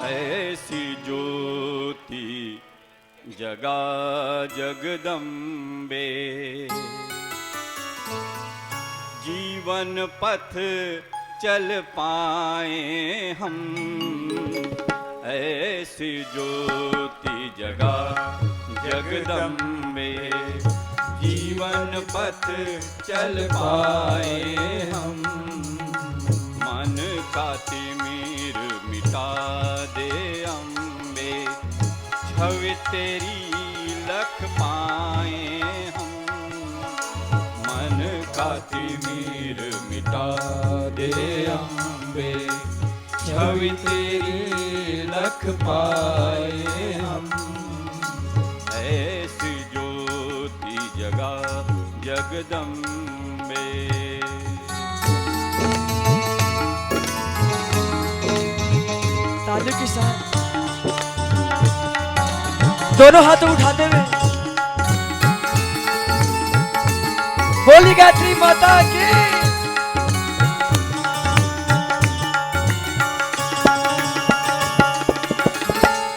ऐसी ज्योति जगा जगदम्बे, जीवन पथ चल पाए हम। ऐसी ज्योति जगा जगदम्बे, जीवन पथ चल पाए हम। मन का तिमिर मिटा दे अम्बे, छवि तेरी लख पाए हम। मन का तिमिर मिटा दे अम्बे, छवि तेरी लख पाए हम। ऐसी ज्योति जगा जगदम्बे। तालियों के साथ दोनों हाथों उठाते हुए बोली गायत्री माता की।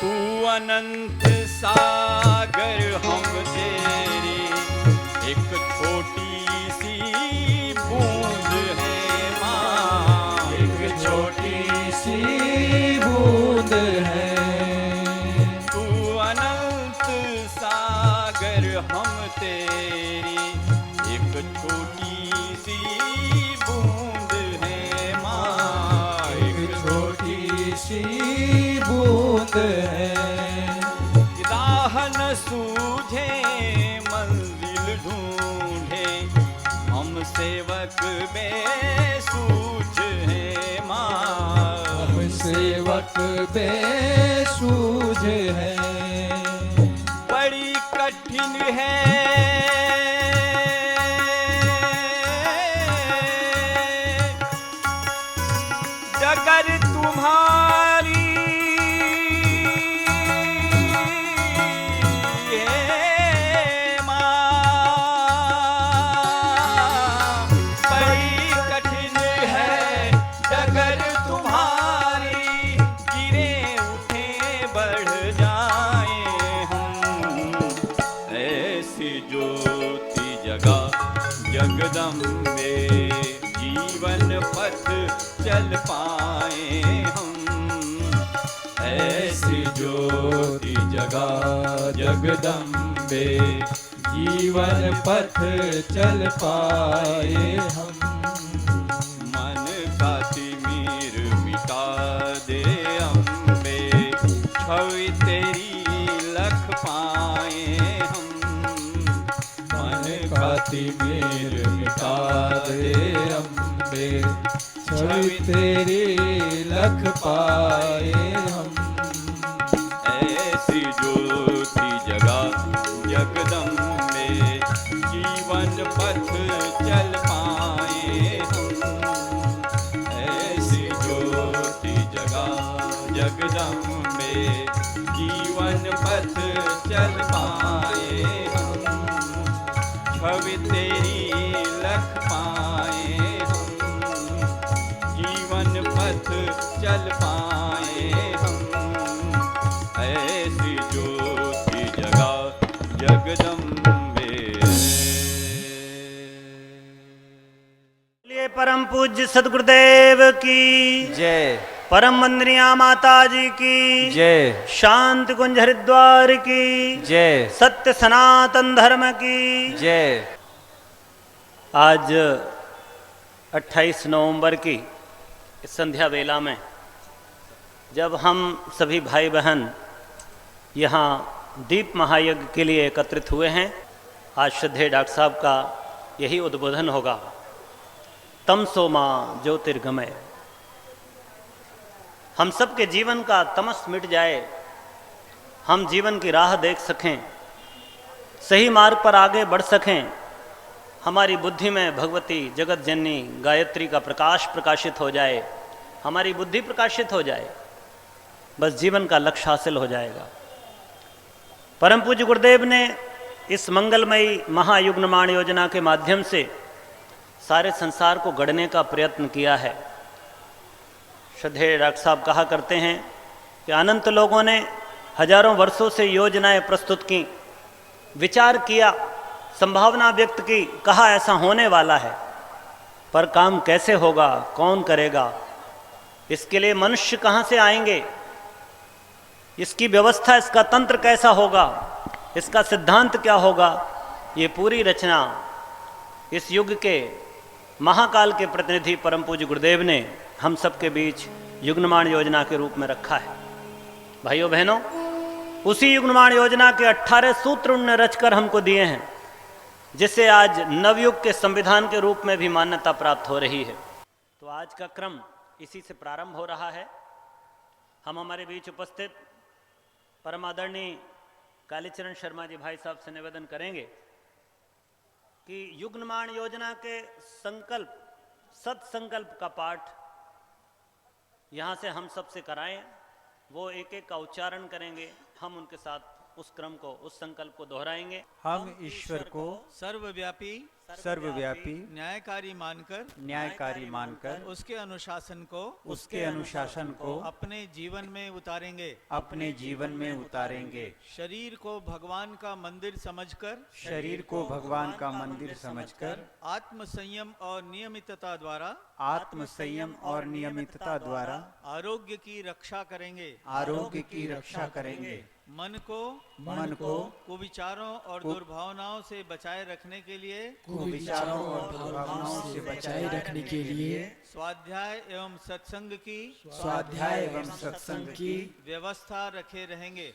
तू अनंत सागर हम तेरी एक छोटी सी बूंद है माँ, एक छोटी सी बूंद है। तू अनंत सागर हम तेरी एक छोटी सी बूंद है माँ, एक छोटी सी बूंद है। राह न सूझे मंजिल ढूंढे, हम सेवक बेसूझ है माँ, हम सेवक बेसूझ है। बड़ी कठिन है डगर तुम्हारी है माँ, बड़ी कठिन है डगर तुम्हारी, गिरे उठे बढ़ जाए हम। ऐसी ज्योति जगा जगदम्बे, जीवन पथ चल पाए हम। ऐसी ज्योति जगा जगदम्बे, जीवन पथ चल पाए हम। मन का तिमिर मिटा दे अम्बे, छवि तेरी लख पाए हम। मन का तिमिर मिटा दे अम्बे, छवि तेरी लख पाए हम। ऐसी ज्योति जगा जगदम्बे, जीवन पथ चल पाए हम। ऐसी ज्योति जगा जगदम्बे, जीवन पथ चल पाए हम। छवि तेरी लख पाए हम, जीवन पथ चल पाए हम। ऐसी ज्योति जगा जगदम्बे। परम पूज्य सद्गुरुदेव की जय, परम वंदनीया माता जी की जय, शांति कुंज हरिद्वार की जय, सत्य सनातन धर्म की जय। आज 28 नवंबर की इस संध्या वेला में जब हम सभी भाई बहन यहाँ दीप महायज्ञ के लिए एकत्रित हुए हैं, आज श्रद्धेय डॉक्टर साहब का यही उद्बोधन होगा, तमसो मां ज्योतिर्गमय। हम सबके जीवन का तमस मिट जाए, हम जीवन की राह देख सकें, सही मार्ग पर आगे बढ़ सकें, हमारी बुद्धि में भगवती जगत जननी गायत्री का प्रकाश प्रकाशित हो जाए, हमारी बुद्धि प्रकाशित हो जाए, बस जीवन का लक्ष्य हासिल हो जाएगा। परम पूज्य गुरुदेव ने इस मंगलमयी महायुग निर्माण योजना के माध्यम से सारे संसार को गढ़ने का प्रयत्न किया है। श्रद्धेय डॉक्टर साहब कहा करते हैं कि अनंत लोगों ने हजारों वर्षों से योजनाएं प्रस्तुत की, विचार किया, संभावना व्यक्त की, कहा ऐसा होने वाला है, पर काम कैसे होगा, कौन करेगा, इसके लिए मनुष्य कहाँ से आएंगे, इसकी व्यवस्था, इसका तंत्र कैसा होगा, इसका सिद्धांत क्या होगा, ये पूरी रचना इस युग के महाकाल के प्रतिनिधि परम पूज्य गुरुदेव ने हम सबके बीच युग्नमान योजना के रूप में रखा है। भाइयों बहनों, उसी युग्नमान योजना के 18 सूत्र उन्होंने रचकर हमको दिए हैं, जिससे आज नवयुग के संविधान के रूप में भी मान्यता प्राप्त हो रही है। तो आज का क्रम इसी से प्रारंभ हो रहा है। हम हमारे बीच उपस्थित परम आदरणीय कालीचरण शर्मा जी भाई साहब से निवेदन करेंगे कि युग्नमान योजना के संकल्प, सत्संकल्प का पाठ यहाँ से हम सबसे कराएं। वो एक एक का उच्चारण करेंगे, हम उनके साथ उस क्रम को, उस संकल्प को दोहराएंगे। हम ईश्वर को सर्वव्यापी सर्वव्यापी न्यायकारी मानकर उसके अनुशासन को अपने जीवन में उतारेंगे। शरीर को भगवान का मंदिर समझकर आत्म संयम और नियमितता द्वारा आरोग्य की रक्षा करेंगे। मन को कुविचारों और दुर्भावनाओं से बचाए रखने के लिए स्वाध्याय एवं सत्संग की व्यवस्था रखे रहेंगे।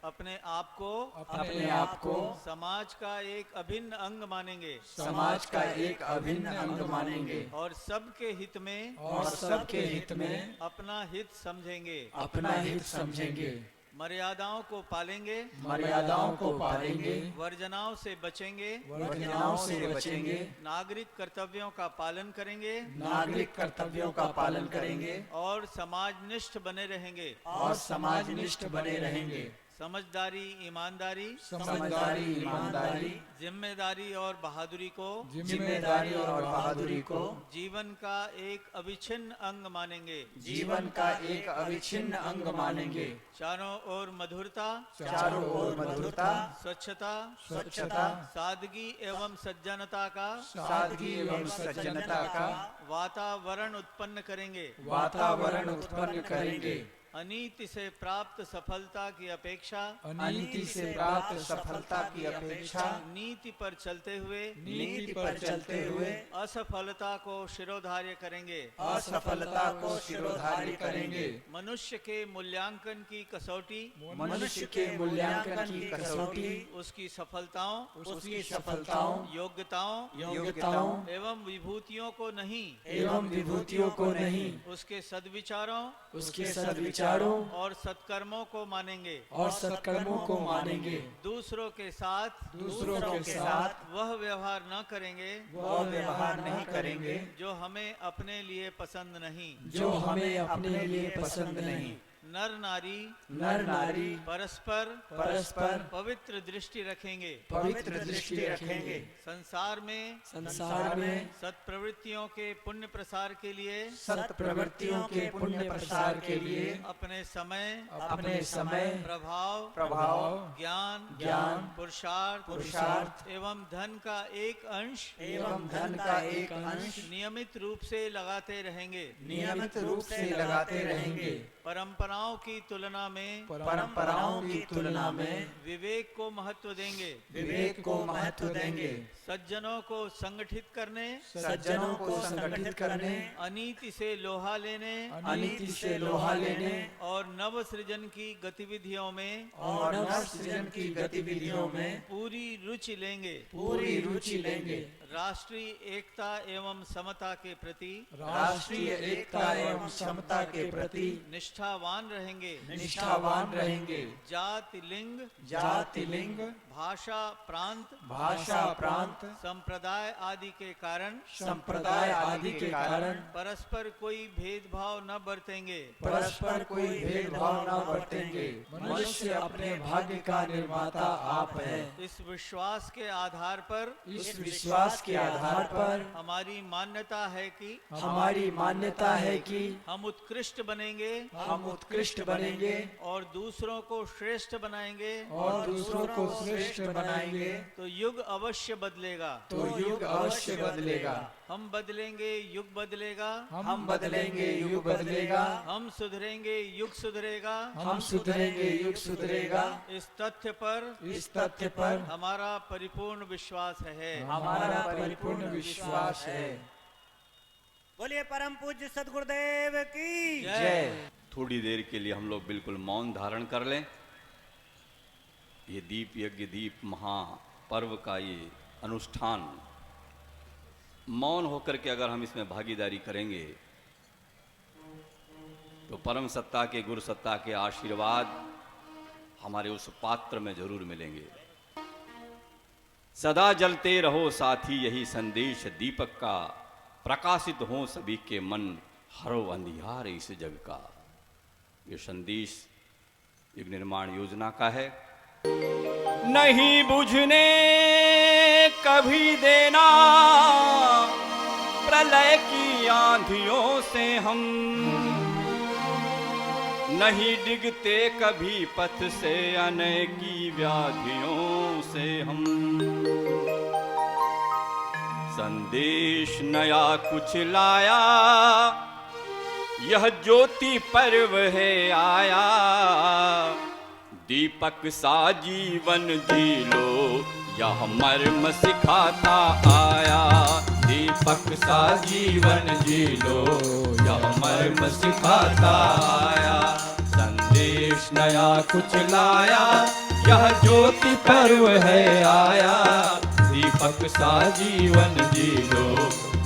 अपने आप को समाज का एक अभिन्न अंग मानेंगे और सबके हित में अपना हित समझेंगे। मर्यादाओं को पालेंगे, वर्जनाओं से बचेंगे, नागरिक कर्तव्यों का पालन करेंगे और समाजनिष्ठ बने रहेंगे। समझदारी, ईमानदारी, जिम्मेदारी और बहादुरी को जीवन का एक अविच्छिन्न अंग मानेंगे। चारों ओर मधुरता, स्वच्छता, सादगी एवं सज्जनता का वातावरण उत्पन्न करेंगे। अनीति से प्राप्त सफलता की अपेक्षा नीति पर चलते हुए असफलता को शिरोधार्य करेंगे। मनुष्य के मूल्यांकन की कसौटी उसकी सफलताओं, योग्यताओं एवं विभूतियों को नहीं, उसके सद्विचारों और सत्कर्मों को मानेंगे। दूसरों के साथ वह व्यवहार न करेंगे जो हमें अपने लिए पसंद नहीं। नर नारी परस्पर पवित्र दृष्टि रखेंगे। संसार में सत्प्रवृत्तियों के पुण्य प्रसार के लिए अपने समय प्रभाव ज्ञान पुरुषार्थ एवं धन का एक अंश नियमित रूप से लगाते रहेंगे। परंपराओं की तुलना में विवेक को महत्व देंगे। सज्जनों को संगठित करने अनीति से लोहा लेने और नव सृजन की गतिविधियों में पूरी रुचि लेंगे। राष्ट्रीय एकता एवं समता के प्रति निष्ठावान रहेंगे। जाति लिंग भाषा प्रांत संप्रदाय आदि के कारण परस्पर कोई भेदभाव न बरतेंगे। मनुष्य अपने भाग्य का निर्माता आप है। इस विश्वास के आधार के आधार पर हमारी मान्यता है कि हमारी मान्यता है कि हम उत्कृष्ट बनेंगे हम उत्कृष्ट बनेंगे और दूसरों को श्रेष्ठ बनाएंगे और दूसरों को श्रेष्ठ बनाएंगे, तो युग अवश्य बदलेगा। तो युग अवश्य बदलेगा। हम बदलेंगे, युग बदलेगा। हम बदलेंगे, युग बदलेगा। हम सुधरेंगे, युग सुधरेगा। हम सुधरेंगे, युग सुधरेगा। इस तथ्य पर इस तथ्य पर हमारा परिपूर्ण विश्वास है। हमारा परिपूर्ण विश्वास है। बोलिए परम पूज्य सदगुरुदेव की जय। थोड़ी देर के लिए हम लोग बिल्कुल मौन धारण कर लें। ये दीप यज्ञ दीप महापर्व का ये अनुष्ठान मौन होकर के अगर हम इसमें भागीदारी करेंगे तो परम सत्ता के गुरु सत्ता के आशीर्वाद हमारे उस पात्र में जरूर मिलेंगे। सदा जलते रहो साथी यही संदेश दीपक का, प्रकाशित हो सभी के मन, हरो अंधियार इस जग का। ये संदेश युग निर्माण योजना का है। नहीं बुझने कभी देना प्रलय की आंधियों से हम, नहीं डिगते कभी पथ से अनेकी व्याधियों से हम। संदेश नया कुछ लाया, यह ज्योति पर्व है आया। दीपक सा जीवन जी लो, यह मर्म सिखाता आया। दीपक सा जीवन जी लो, यह मर्म सिखाता आया। संदेश नया कुछ लाया, यह ज्योति पर्व है आया। दीपक सा जीवन जी लो,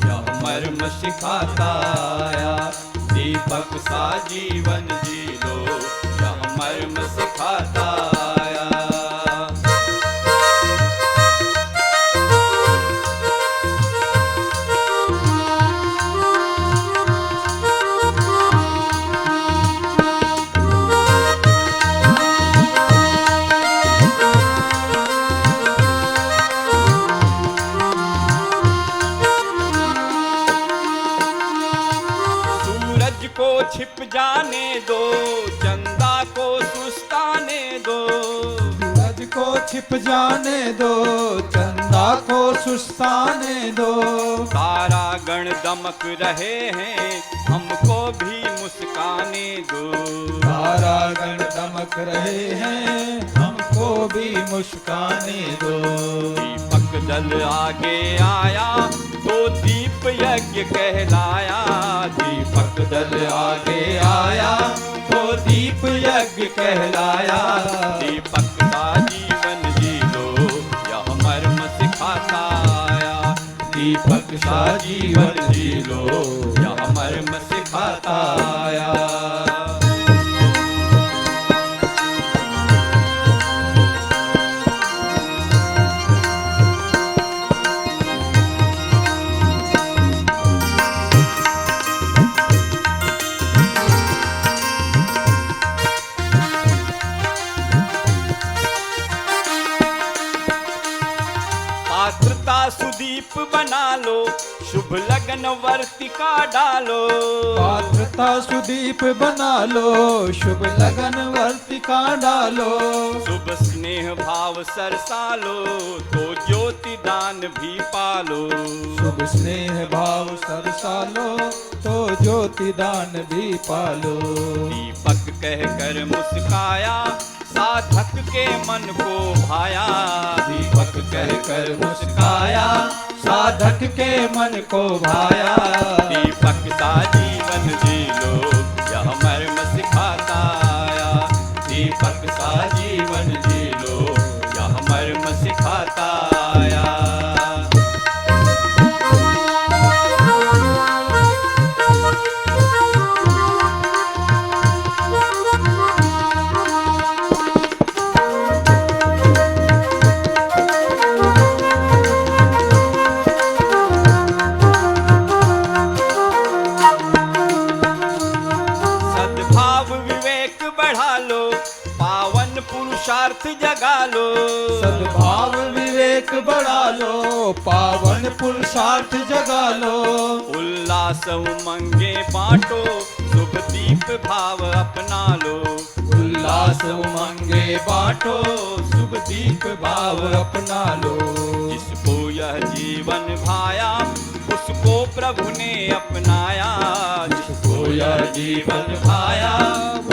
यह मर्म सिखाता आया। दीपक सा जीवन जी लो, यह मर्म सिखाता आया। छिप जाने दो, चंदा को सुस्ताने दो। सूरज को छिप जाने दो, चंदा को सुस्ताने दो। तारा गण दमक रहे हैं, हमको भी मुस्काने दो। तारा गण दमक रहे हैं, हमको भी मुस्काने दो। दीपक दल आगे आया, तो दीप यज्ञ कहलाया। दीपक दल आगे आया, तो दीप यज्ञ कहलाया। दीपक का जीवन जी लो, यह मर्म सिखाता आया। दीपक का जीवन जी लो, यह मर्म सिखाता आया। सुदीप बना लो, शुभ लगन वर्तिका डालो। पात्रता सुदीप बना लो, शुभ लगन वर्तिका डालो। शुभ स्नेह भाव सरसा लो, तो ज्योति दान भी पालो। शुभ स्नेह भाव सरसा लो, तो ज्योति दान भी पालो। दीपक कह कर मुस्काया, साधक के मन को भाया। दीपक कह कर मुस्काया, साधक के मन को भाया। दीपक सा जीवन जी लो, यह मर्म सिखाता आया। दीपक सा जीवन जी लो, यह मर्म सिखाता आया। पुरुषार्थ जगा लो, सद्भाव विवेक बढ़ा लो, पावन पुरुषार्थ जगा लो। उल्लास उमंगे बांटो, शुभ दीप भाव अपना लो, उल्लास उमंगे बांटो, शुभ दीप भाव अपना लो। जिसको यह जीवन भाया, उसको प्रभु ने अपनाया, जिसको यह जीवन भाया,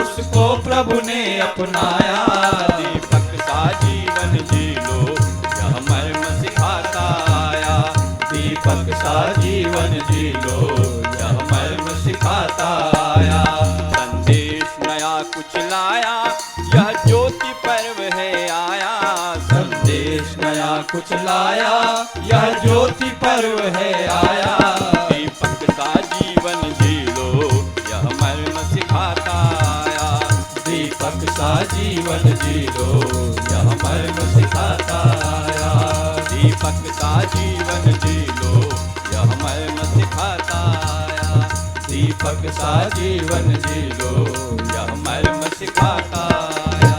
उसको प्रभु ने अपनाया। दीपक सा जीवन जी लो, यह मर्म सिखाता आया, दीपक सा जीवन जी लो, यह मर्म सिखाता आया। संदेश नया कुछ लाया, यह ज्योति पर्व है आया, संदेश नया कुछ लाया, यह ज्योति पर्व है आया। दीपक सा जीवन जी लो, यह मर्म सिखाता आया, दीपक सा जीवन जी लो, यह मर्म सिखाता आया। दीपक सा जीवन जी लो, यह मर्म सिखाता आया, दीपक सा जीवन जी लो, यह मर्म सिखाता आया।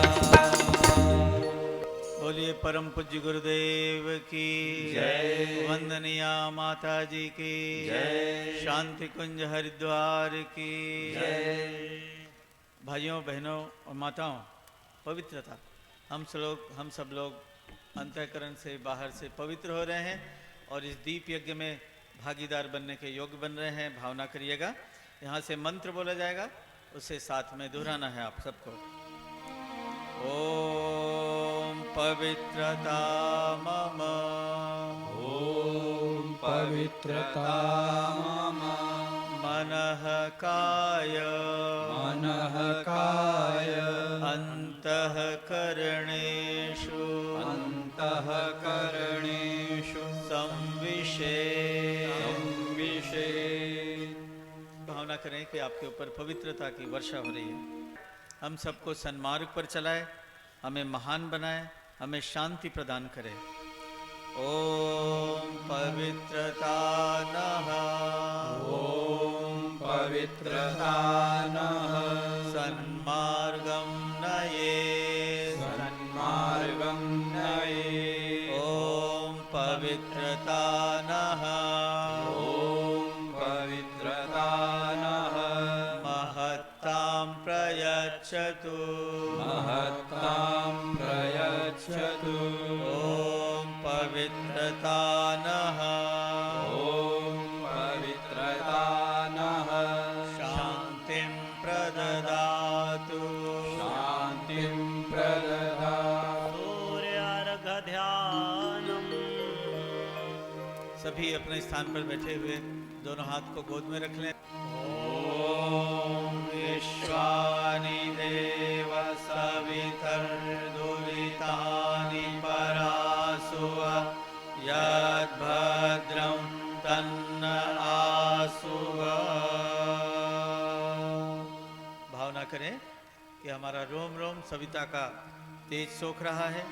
बोलिए परम पूज्य गुरुदेव की जय। वंदनीया माता जी की जय। शांति कुंज हरिद्वार की भाइयों बहनों और माताओं, पवित्रता हम सब लोग अंतःकरण से बाहर से पवित्र हो रहे हैं और इस दीप यज्ञ में भागीदार बनने के योग्य बन रहे हैं। भावना करिएगा, यहाँ से मंत्र बोला जाएगा, उसे साथ में दोहराना है आप सबको। ओम पवित्रता मम, ओम पवित्रता मम, मनः काय मनः काय, अंतःकरणेषु अंतःकरणेषु संविशेष। संविशेष। भावना करें कि आपके ऊपर पवित्रता की वर्षा हो रही है। हम सबको सन्मार्ग पर चलाए, हमें महान बनाए, हमें शांति प्रदान करे। ओम पवित्रता नः, ओम पवित्रता नः, सन्मार्गं नये, सन्मार्गं नये। ओम पवित्रता नः, ओम पवित्रता नः, महत्तां प्रयच्छतु, महत्तां प्रयच्छतु। ओम पवित्रता नः, ओम पवित्रता नः, शान्तिं प्रददातु, शान्तिं प्रददातु। सूर्यार्घ ध्यानम्। सभी अपने स्थान पर बैठे हुए दोनों हाथ को गोद में रख लें। ओम विश्वानि देव सवितर्दुरितानि परासुव, यद्भद्रं तन्न आसुव। भावना करें कि हमारा रोम रोम सविता का तेज सोख रहा है,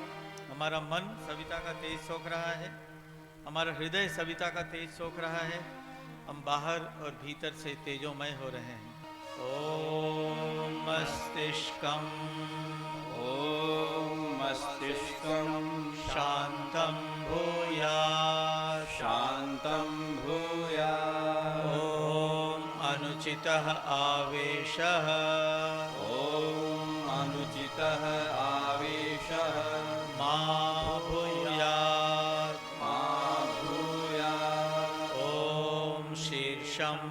हमारा मन सविता का तेज सोख रहा है, हमारा हृदय सविता का तेज सोख रहा है। हम बाहर और भीतर से तेजोमय हो रहे हैं। ओम मस्तिष्कम, ओम मस्तिष्कं शांतं भूयात्, शान्तं भूयात्। ओम अनुचितः आवेशः, ओम अनुचितः आवेशः मा भूयात्, मा भूयात्। ओम शीर्षम्,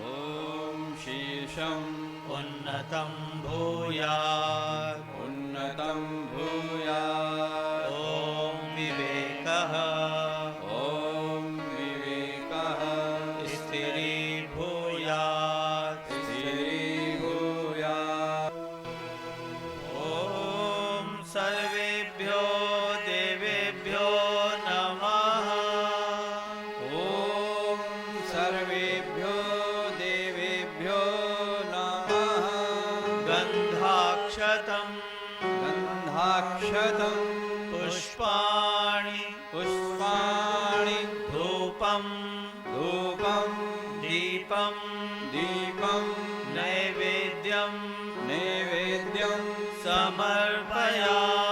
ओम शीर्षम् उन्नतं भूयात्, उन्नतं भूयात्। ओम विवेकः, ओम विवेकः स्थिरीभूयात्, स्थिरीभूयात्। ओम सर्वेभ्यो देवेभ्यो नमः। ओम सर्वेभ्यो देवेभ्यो नमः। गन्धाक्षतं गन्धाक्षतं पुष्पाणि पुष्पाणि धूपं धूपं दीपं दीपं नैवेद्यं नैवेद्यं समर्पयामि।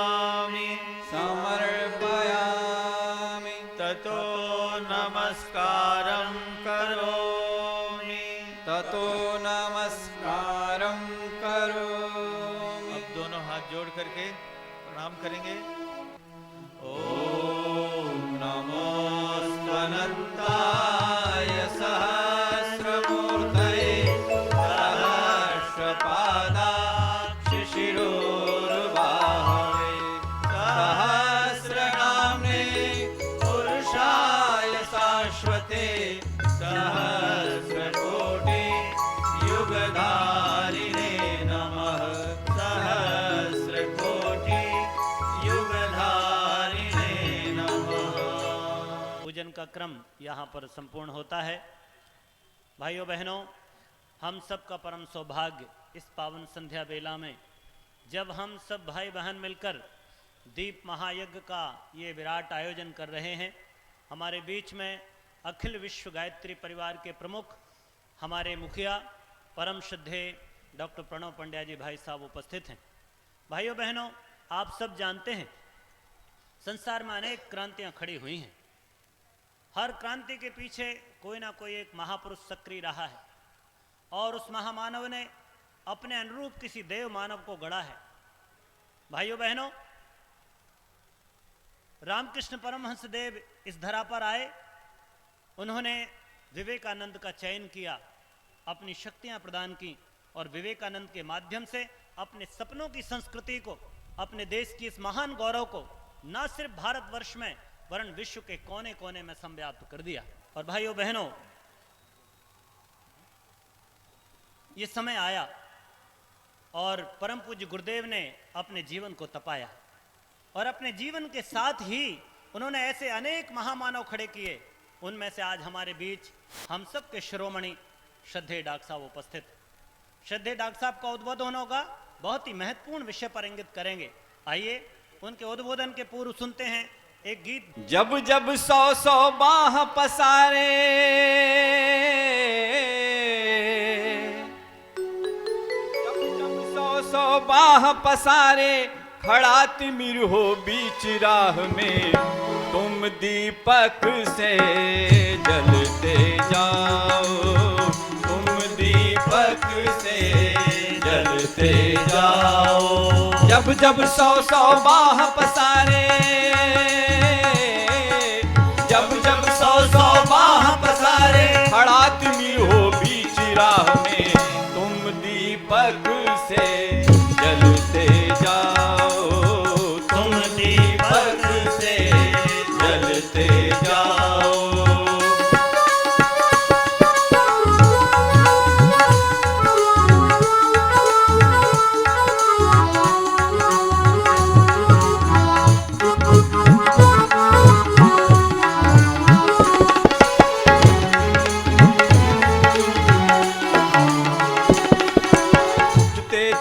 हाथ जोड़ करके प्रणाम करेंगे। ओम नमो अनंताय सहस्रमूर्तये सहस्रपादाक्ष शिरोर्बाहवे सहस्रनाम्ने पुरुषाय शाश्वते सहस्रकोटि युगधारिणे नमः सहस्रकोटि युगधारिणे नमः। पूजन का क्रम यहाँ पर संपूर्ण होता है। भाइयों बहनों, हम सब का परम सौभाग्य इस पावन संध्या बेला में जब हम सब भाई बहन मिलकर दीप महायज्ञ का ये विराट आयोजन कर रहे हैं। हमारे बीच में अखिल विश्व गायत्री परिवार के प्रमुख हमारे मुखिया परम श्रद्धेय डॉक्टर प्रणव पंड्या जी भाई साहब उपस्थित हैं। भाइयों बहनों, आप सब जानते हैं संसार में अनेक क्रांतियां खड़ी हुई हैं। हर क्रांति के पीछे कोई ना कोई एक महापुरुष सक्रिय रहा है और उस महामानव ने अपने अनुरूप किसी देव मानव को गढ़ा है। भाइयों बहनों, रामकृष्ण परमहंस देव इस धरा पर आए। उन्होंने विवेकानंद का चयन किया, अपनी शक्तियां प्रदान की और विवेकानंद के माध्यम से अपने सपनों की संस्कृति को, अपने देश की इस महान गौरव को न सिर्फ भारतवर्ष में वरन विश्व के कोने कोने में संव्याप्त कर दिया। और भाइयों बहनों, ये समय आया और परम पूज्य गुरुदेव ने अपने जीवन को तपाया और अपने जीवन के साथ ही उन्होंने ऐसे अनेक महामानव खड़े किए। उनमें से आज हमारे बीच हम सब के शिरोमणि श्रद्धेय डॉक्टर साहब उपस्थित। श्रद्धेय डॉक्टर साहब का उद्बोधन होगा, बहुत ही महत्वपूर्ण विषय पर इंगित करेंगे। आइए उनके उद्बोधन के पूर्व सुनते हैं एक गीत। जब जब 100 बाह पसारे, जब जब 100 बाह पसारे, खड़ा तिमिर हो बीच राह में, तुम दीपक से जलते जाओ, तुम दीपक से जलते जाओ। जब जब 100 बाह पसारे, जब जब 100 बाह पसारे, खड़ा तिमिर हो बीच राह में, तुम दीपक से जलते जाओ, तुम दीपक से जलते जाओ।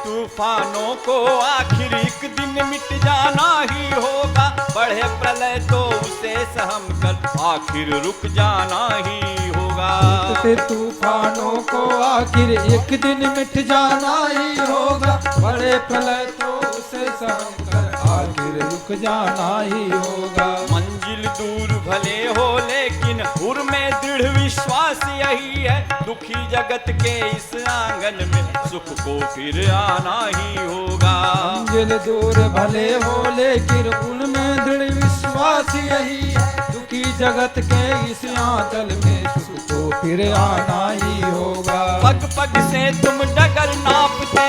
तूफानों को आखिर एक दिन मिट जाना ही होगा, बढ़े प्रलय तो उसे सहम कर आखिर रुक जाना ही होगा। तूफानों को आखिर एक दिन मिट जाना ही होगा, बड़े प्रलय तो उसे सहम कर आखिर रुक जाना ही होगा। मंजिल दूर भले हो लेकिन उर में दृढ़ विश्वास यही है, दुखी जगत के इस आंगन में सुख को फिर आना ही होगा। मंजिल दूर भले हो लेकिन उनमें दृढ़ विश्वास यही है, दुखी जगत के इस आंचल में सुख को फिर आना ही होगा। पग पग से तुम डगर नापते,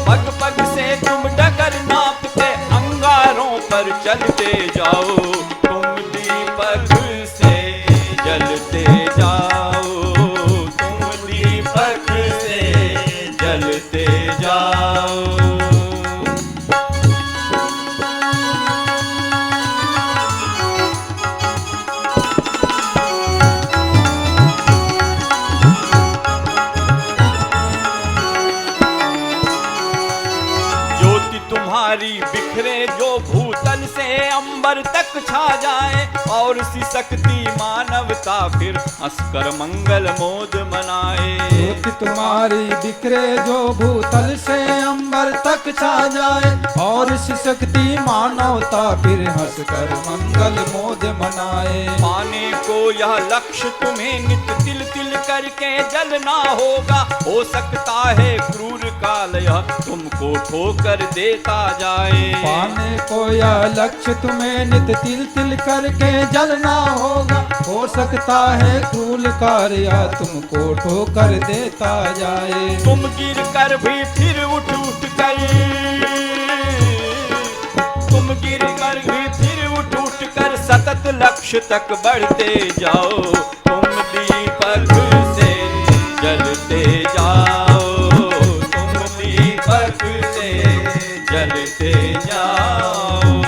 पग पग से तुम डगर नापते, अंगारों पर चलते जाओ, तुम दीपक से जलते जाओ, तुम दीपक से जलते जाओ। तुम्हारी बिखरे जो भूतल से अंबर तक छा जाए, और सी शक्ति मानवता फिर हंसकर मंगल मोद मनाए। ज्योति तुम्हारी बिखरे जो भूतल से अंबर तक छा जाए, और सी शक्ति मानवता फिर हंसकर मंगल मोद मनाए। पाने को यह लक्ष्य तुम्हें नित तिल तिल तिल करके जलना होगा, हो सकता है क्रूर काल यह तुमको ठोकर देता जाए। पाने को यह लक्ष्य तुम्हें नित तिल तिल करके जलना होगा, हो सकता है क्रूर कार्य तुमको ठोकर देता जाए। तुम गिर कर भी फिर उठ उठ कर, तुम गिर कर भी फिर उठ उठ कर सतत लक्ष्य तक बढ़ते जाओ। तुम दीपक से जलते जाओ, तुम दीपक से जलते जाओ।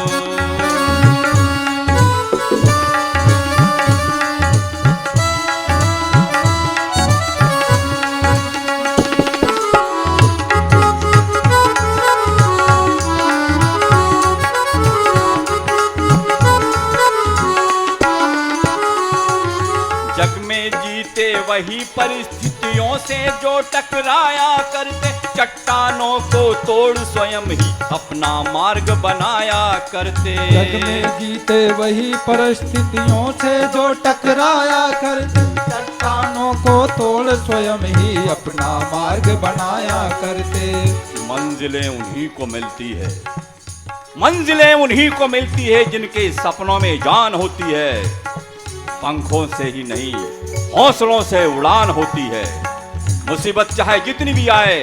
जग में जीते वही परिस्थितियों से जो टकराया करते, चट्टानों को तोड़ स्वयं ही अपना मार्ग बनाया करते। जग में जीते वही परिस्थितियों से जो टकराया करते, चट्टानों को तोड़ स्वयं ही अपना मार्ग बनाया करते। मंजिलें उन्हीं को मिलती है, मंजिलें उन्हीं को मिलती है जिनके सपनों में जान होती है। पंखों से ही नहीं, हौसलों से उड़ान होती है। मुसीबत चाहे जितनी भी आए,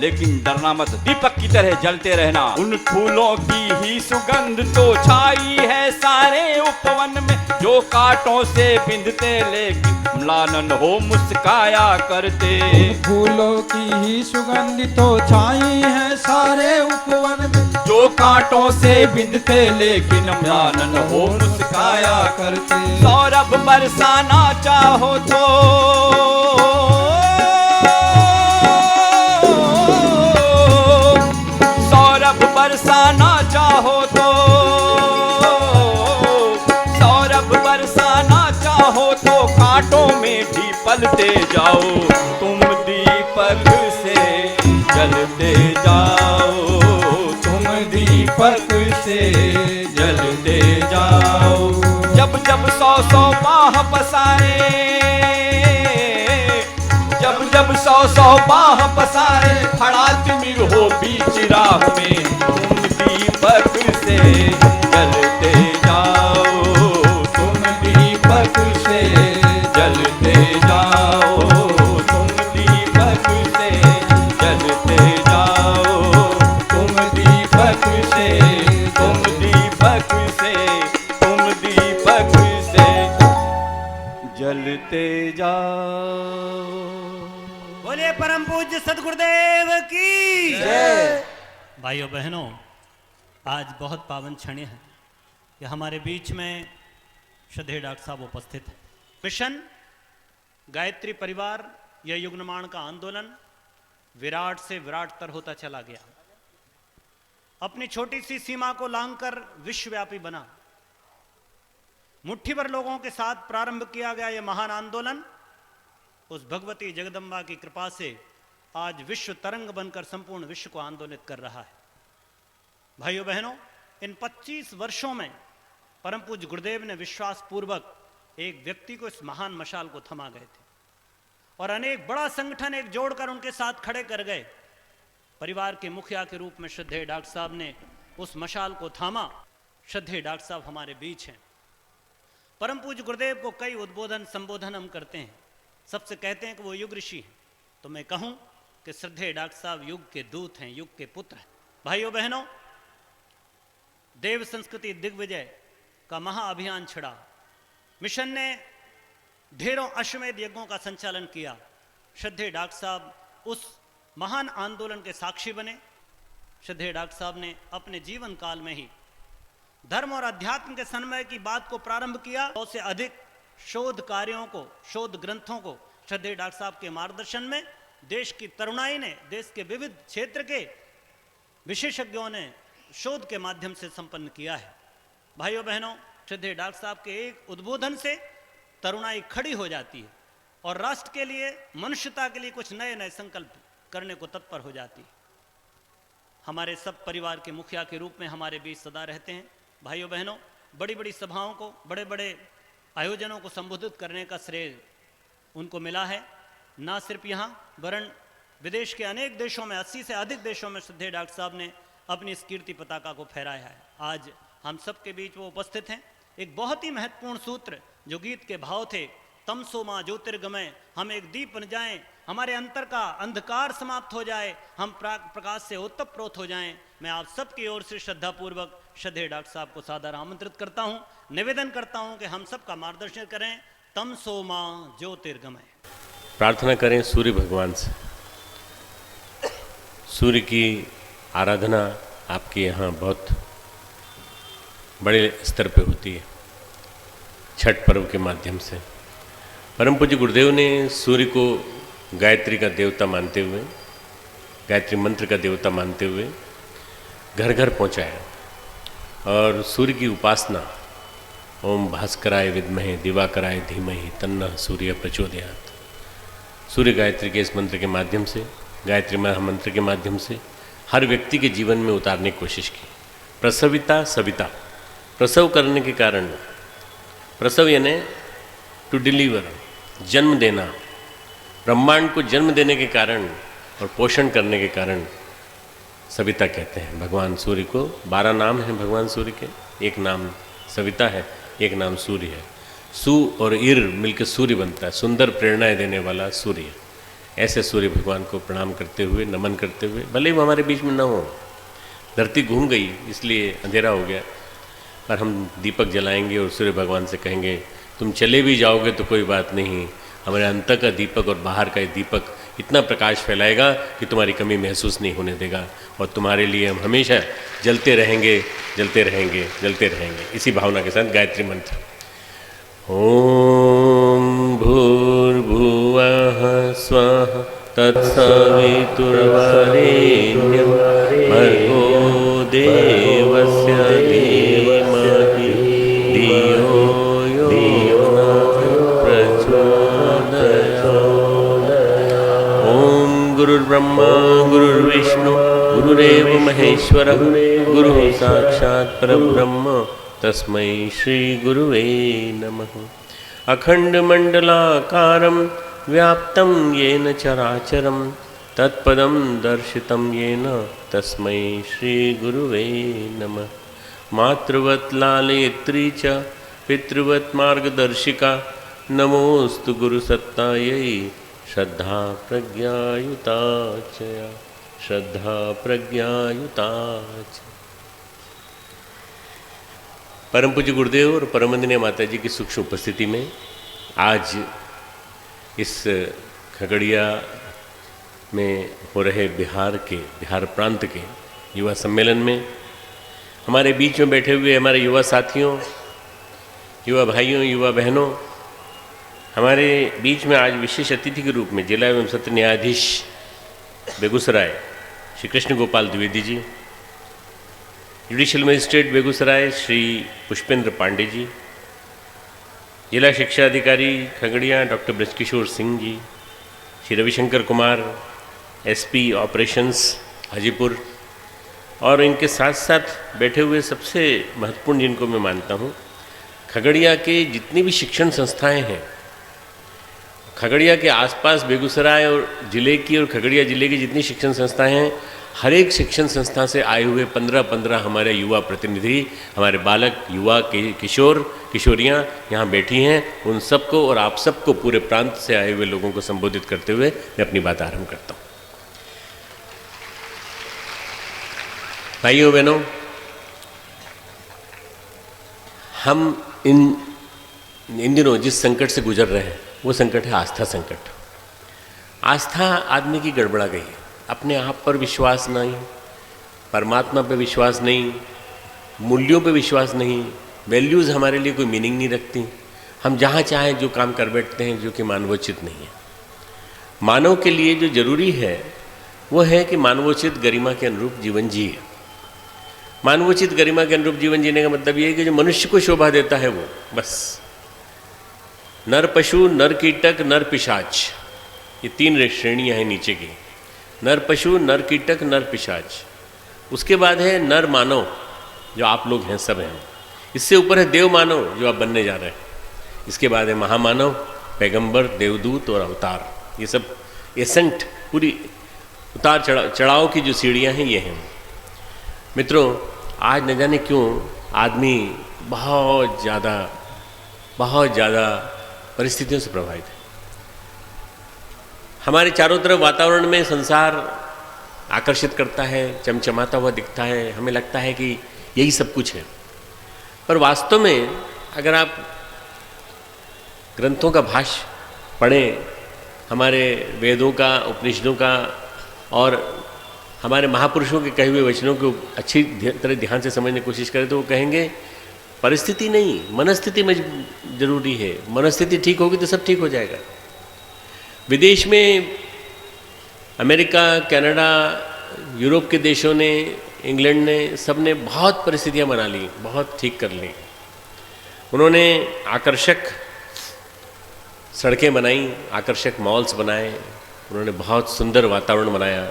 लेकिन डरना मत, दीपक की तरह जलते रहना। उन फूलों की ही सुगंध तो छाई है सारे उपवन में, जो कांटों से बिंधते लेकिन म्लान हो मुस्काया करते। फूलों की ही सुगंध तो छाई है सारे उपवन में, जो कांटों से बिंधते लेकिन म्लान हो मुस्काया करते। सौरभ बरसाना चाहो तो, सौरभ बरसाना चाहो तो, सौरभ बरसाना चाहो तो कांटों में भी पलते जाओ। तुम दीपक से जलते जाओ, तुम दीपक से जलते जाओ। जब जब सौ सौ बाह पसारे, जब जब सौ सौ बाह पसारे, खड़ा तिमिर हो बीच राह में, तुम दीपक से जलते जाओ, तुम दीपक से जलते जाओ, तुम दीपक से जलते जाओ, तुम दीपक से, तुम दीपक से, तुम दीपक से जलते जाओ। बोलिए परम पूज्य सदगुरुदेव की जय। भाइयों बहनों, आज बहुत पावन क्षण है कि हमारे बीच में श्रद्धेय डॉक्टर साहब उपस्थित हैं। मिशन गायत्री परिवार, यह युग निर्माण का आंदोलन विराट से विराटतर होता चला गया। अपनी छोटी सी सीमा को लांघकर विश्वव्यापी बना। मुट्ठी भर लोगों के साथ प्रारंभ किया गया यह महान आंदोलन उस भगवती जगदम्बा की कृपा से आज विश्व तरंग बनकर संपूर्ण विश्व को आंदोलित कर रहा है। भाइयों बहनों, इन 25 वर्षों में परम पूज्य गुरुदेव ने विश्वास पूर्वक एक व्यक्ति को इस महान मशाल को थमा गए थे और अनेक बड़ा संगठन एक जोड़कर उनके साथ खड़े कर गए। परिवार के मुखिया के रूप में श्रद्धेय डॉक्टर साहब ने उस मशाल को थामा। श्रद्धेय डॉक्टर साहब हमारे बीच हैं। परम पूज्य गुरुदेव को कई उद्बोधन संबोधन हम करते हैं, सबसे कहते हैं कि वो युग ऋषि हैं, तो मैं कहूं कि श्रद्धेय डॉक्टर साहब युग के दूत हैं, युग के पुत्र हैं। भाइयों बहनों, देव संस्कृति दिग्विजय का महाअभियान छिड़ा। मिशन ने ढेरों अश्वमेध यज्ञों का संचालन किया। श्रद्धेय डॉक्टर साहब उस महान आंदोलन के साक्षी बने। श्रद्धेय डॉक्टर साहब ने अपने जीवन काल में ही धर्म और अध्यात्म के समन्वय की बात को प्रारंभ किया। 100 से अधिक शोध कार्यों को, शोध ग्रंथों को श्रद्धेय डॉक्टर साहब के मार्गदर्शन में देश की तरुणाई ने, देश के विविध क्षेत्र के विशेषज्ञों ने शोध के माध्यम से संपन्न किया है। भाइयों बहनों, श्रद्धेय डॉक्टर साहब के एक उद्बोधन से तरुणाई खड़ी हो जाती है और राष्ट्र के लिए, मनुष्यता के लिए कुछ नए नए संकल्प करने को तत्पर हो जाती है। हमारे सब परिवार के मुखिया के रूप में हमारे बीच सदा रहते हैं। भाइयों बहनों, बड़ी बड़ी सभाओं को, बड़े बड़े आयोजनों को संबोधित करने का श्रेय उनको मिला है। ना सिर्फ यहाँ वरन विदेश के अनेक देशों में, 80 से अधिक देशों में श्रद्धेय डॉक्टर साहब ने अपनी इस कीर्ति पताका को फहराया है। आज हम सबके बीच वो उपस्थित हैं। एक बहुत ही महत्वपूर्ण सूत्र जो गीत के भाव थे, तमसो मां ज्योतिर्गमय, हम एक दीप बन जाएं, हमारे अंतर का अंधकार समाप्त हो जाए, हम प्रकाश से ओतप्रोत हो जाएं। मैं आप सबकी ओर से श्रद्धापूर्वक श्रद्धेय डॉक्टर साहब को सादर आमंत्रित करता हूं, निवेदन करता हूं कि हम सबका मार्गदर्शन करें। तमसो मां ज्योतिर्गमय। प्रार्थना करें सूर्य भगवान से। सूर्य की आराधना आपके यहाँ बहुत बड़े स्तर पे होती है, छठ पर्व के माध्यम से। परम पूज्य गुरुदेव ने सूर्य को गायत्री का देवता मानते हुए, गायत्री मंत्र का देवता मानते हुए घर घर पहुँचाया और सूर्य की उपासना, ओम भास्कराय विद्महे दिवाकराय धीमहि तन्नः सूर्य प्रचोदयात्, सूर्य गायत्री के इस मंत्र के माध्यम से, गायत्री महामंत्र के माध्यम से हर व्यक्ति के जीवन में उतारने की कोशिश की। प्रसविता सविता, प्रसव करने के कारण, प्रसव यानी टू डिलीवर, जन्म देना, ब्रह्मांड को जन्म देने के कारण और पोषण करने के कारण सविता कहते हैं भगवान सूर्य को। 12 नाम हैं भगवान सूर्य के, एक नाम सविता है, एक नाम सूर्य है। सु और इर मिलकर सूर्य बनता है, सुंदर प्रेरणाएं देने वाला सूर्य। ऐसे सूर्य भगवान को प्रणाम करते हुए, नमन करते हुए, भले ही वो हमारे बीच में न हो, धरती घूम गई इसलिए अंधेरा हो गया, पर हम दीपक जलाएंगे और सूर्य भगवान से कहेंगे तुम चले भी जाओगे तो कोई बात नहीं, हमारे अंतर का दीपक और बाहर का दीपक इतना प्रकाश फैलाएगा कि तुम्हारी कमी महसूस नहीं होने देगा और तुम्हारे लिए हम हमेशा जलते रहेंगे, जलते रहेंगे, जलते रहेंगे। इसी भावना के साथ गायत्री मंत्र। ओम भूर्भुवः स्वः तत्सवितुर्वरेण्यं भर्गो देवस्य धीमहि धियो यो नः प्रचोदयात्। ओम गुरुर्ब्रह्मा गुरुर्विष्णु गुरुरेव महेश्वरः गुरुः साक्षात् परब्रह्म तस्मै श्री गुरुवे नमः। अखंडमंडलाकारं व्याप्तं येन चराचरं तत्पदं दर्शितं येन तस्मै श्री गुरुवे नमः। मातृवत् लालयित्री च पितृवत् मार्गदर्शिका नमोस्तु गुरुसत्तायै श्रद्धा प्रज्ञायुता च, श्रद्धा प्रज्ञायुता च। परम पूज्य गुरुदेव और परम वंदनीय माता जी की सूक्ष्म उपस्थिति में आज इस खगड़िया में हो रहे बिहार प्रांत के युवा सम्मेलन में हमारे बीच में बैठे हुए हमारे युवा साथियों, युवा भाइयों, युवा बहनों, हमारे बीच में आज विशेष अतिथि के रूप में जिला एवं सत्र न्यायाधीश बेगूसराय श्री कृष्ण गोपाल द्विवेदी जी, जुडिशियल मजिस्ट्रेट बेगूसराय श्री पुष्पेंद्र पांडे जी, जिला शिक्षा अधिकारी Khagaria doctor Brajkishore Singh ji, Shri Ravishankar Kumar SP operations Hajipur, और इनके साथ साथ बैठे हुए सबसे महत्वपूर्ण जिनको मैं मानता हूँ, खगड़िया के जितनी भी शिक्षण संस्थाएं हैं, खगड़िया के आसपास बेगूसराय और जिले की और खगड़िया जिले की जितनी शिक्षण संस्थाएं हैं, हर एक शिक्षण संस्था से आए हुए 15-15 हमारे युवा प्रतिनिधि, हमारे बालक, युवा, किशोर, किशोरियाँ यहाँ बैठी हैं। उन सबको और आप सबको, पूरे प्रांत से आए हुए लोगों को संबोधित करते हुए मैं अपनी बात आरंभ करता हूँ। भाइयों बहनों, हम इन दिनों जिस संकट से गुजर रहे हैं वो संकट है आस्था संकट। आस्था आदमी की गड़बड़ा गई है, अपने आप पर विश्वास नहीं, परमात्मा पे विश्वास नहीं, मूल्यों पे विश्वास नहीं, वैल्यूज़ हमारे लिए कोई मीनिंग नहीं रखती। हम जहाँ चाहें जो काम कर बैठते हैं जो कि मानवोचित नहीं है। मानव के लिए जो जरूरी है वो है कि मानवोचित गरिमा के अनुरूप जीवन जिए। मानवोचित गरिमा के अनुरूप जीवन जीने का मतलब ये है कि जो मनुष्य को शोभा देता है वो बस। नर पशु, नर कीटक, नर पिशाच, ये 3 श्रेणियाँ हैं नीचे की। नर पशु, नर कीटक, नर पिशाच। उसके बाद है नर मानव, जो आप लोग हैं, सब हैं। इससे ऊपर है देव मानव, जो आप बनने जा रहे हैं। इसके बाद है महामानव, पैगंबर, देवदूत और अवतार, ये सब एसेंट, पूरी उतार चढ़ाव की जो सीढ़ियाँ हैं ये हैं। मित्रों, आज न जाने क्यों आदमी बहुत ज़्यादा परिस्थितियों से प्रभावित है। हमारे चारों तरफ वातावरण में संसार आकर्षित करता है, चमचमाता हुआ दिखता है, हमें लगता है कि यही सब कुछ है। पर वास्तव में अगर आप ग्रंथों का भाष्य पढ़ें, हमारे वेदों का, उपनिषदों का और हमारे महापुरुषों के कहे हुए वचनों को अच्छी तरह ध्यान से समझने की कोशिश करें तो वो कहेंगे परिस्थिति नहीं, मनस्थिति में जरूरी है। मनस्थिति ठीक होगी तो सब ठीक हो जाएगा। विदेश में अमेरिका, कनाडा, यूरोप के देशों ने, इंग्लैंड ने, सब ने बहुत परिस्थितियां बना ली, बहुत ठीक कर ली। उन्होंने आकर्षक सड़कें बनाई, आकर्षक मॉल्स बनाए, उन्होंने बहुत सुंदर वातावरण बनाया,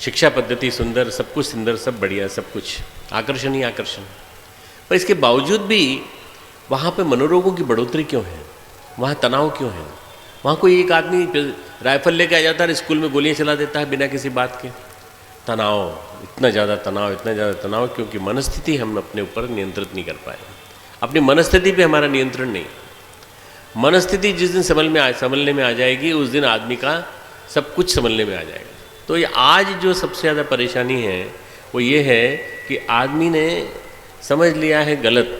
शिक्षा पद्धति सुंदर, सब कुछ सुंदर, सब बढ़िया, सब कुछ आकर्षण ही आकर्षण। पर इसके बावजूद भी वहाँ पे मनोरोगों की बढ़ोतरी क्यों है? वहाँ तनाव क्यों है? वहाँ कोई एक आदमी राइफल लेके आ जाता है, स्कूल में गोलियाँ चला देता है बिना किसी बात के। तनाव, इतना ज़्यादा तनाव, क्योंकि मनस्थिति हम अपने ऊपर नियंत्रित नहीं कर पाए। अपनी मनस्थिति पे हमारा नियंत्रण नहीं। मनस्थिति जिस दिन संभलने में आ जाएगी, उस दिन आदमी का सब कुछ संभलने में आ जाएगा। तो ये आज जो सबसे ज़्यादा परेशानी है वो ये है कि आदमी ने समझ लिया है गलत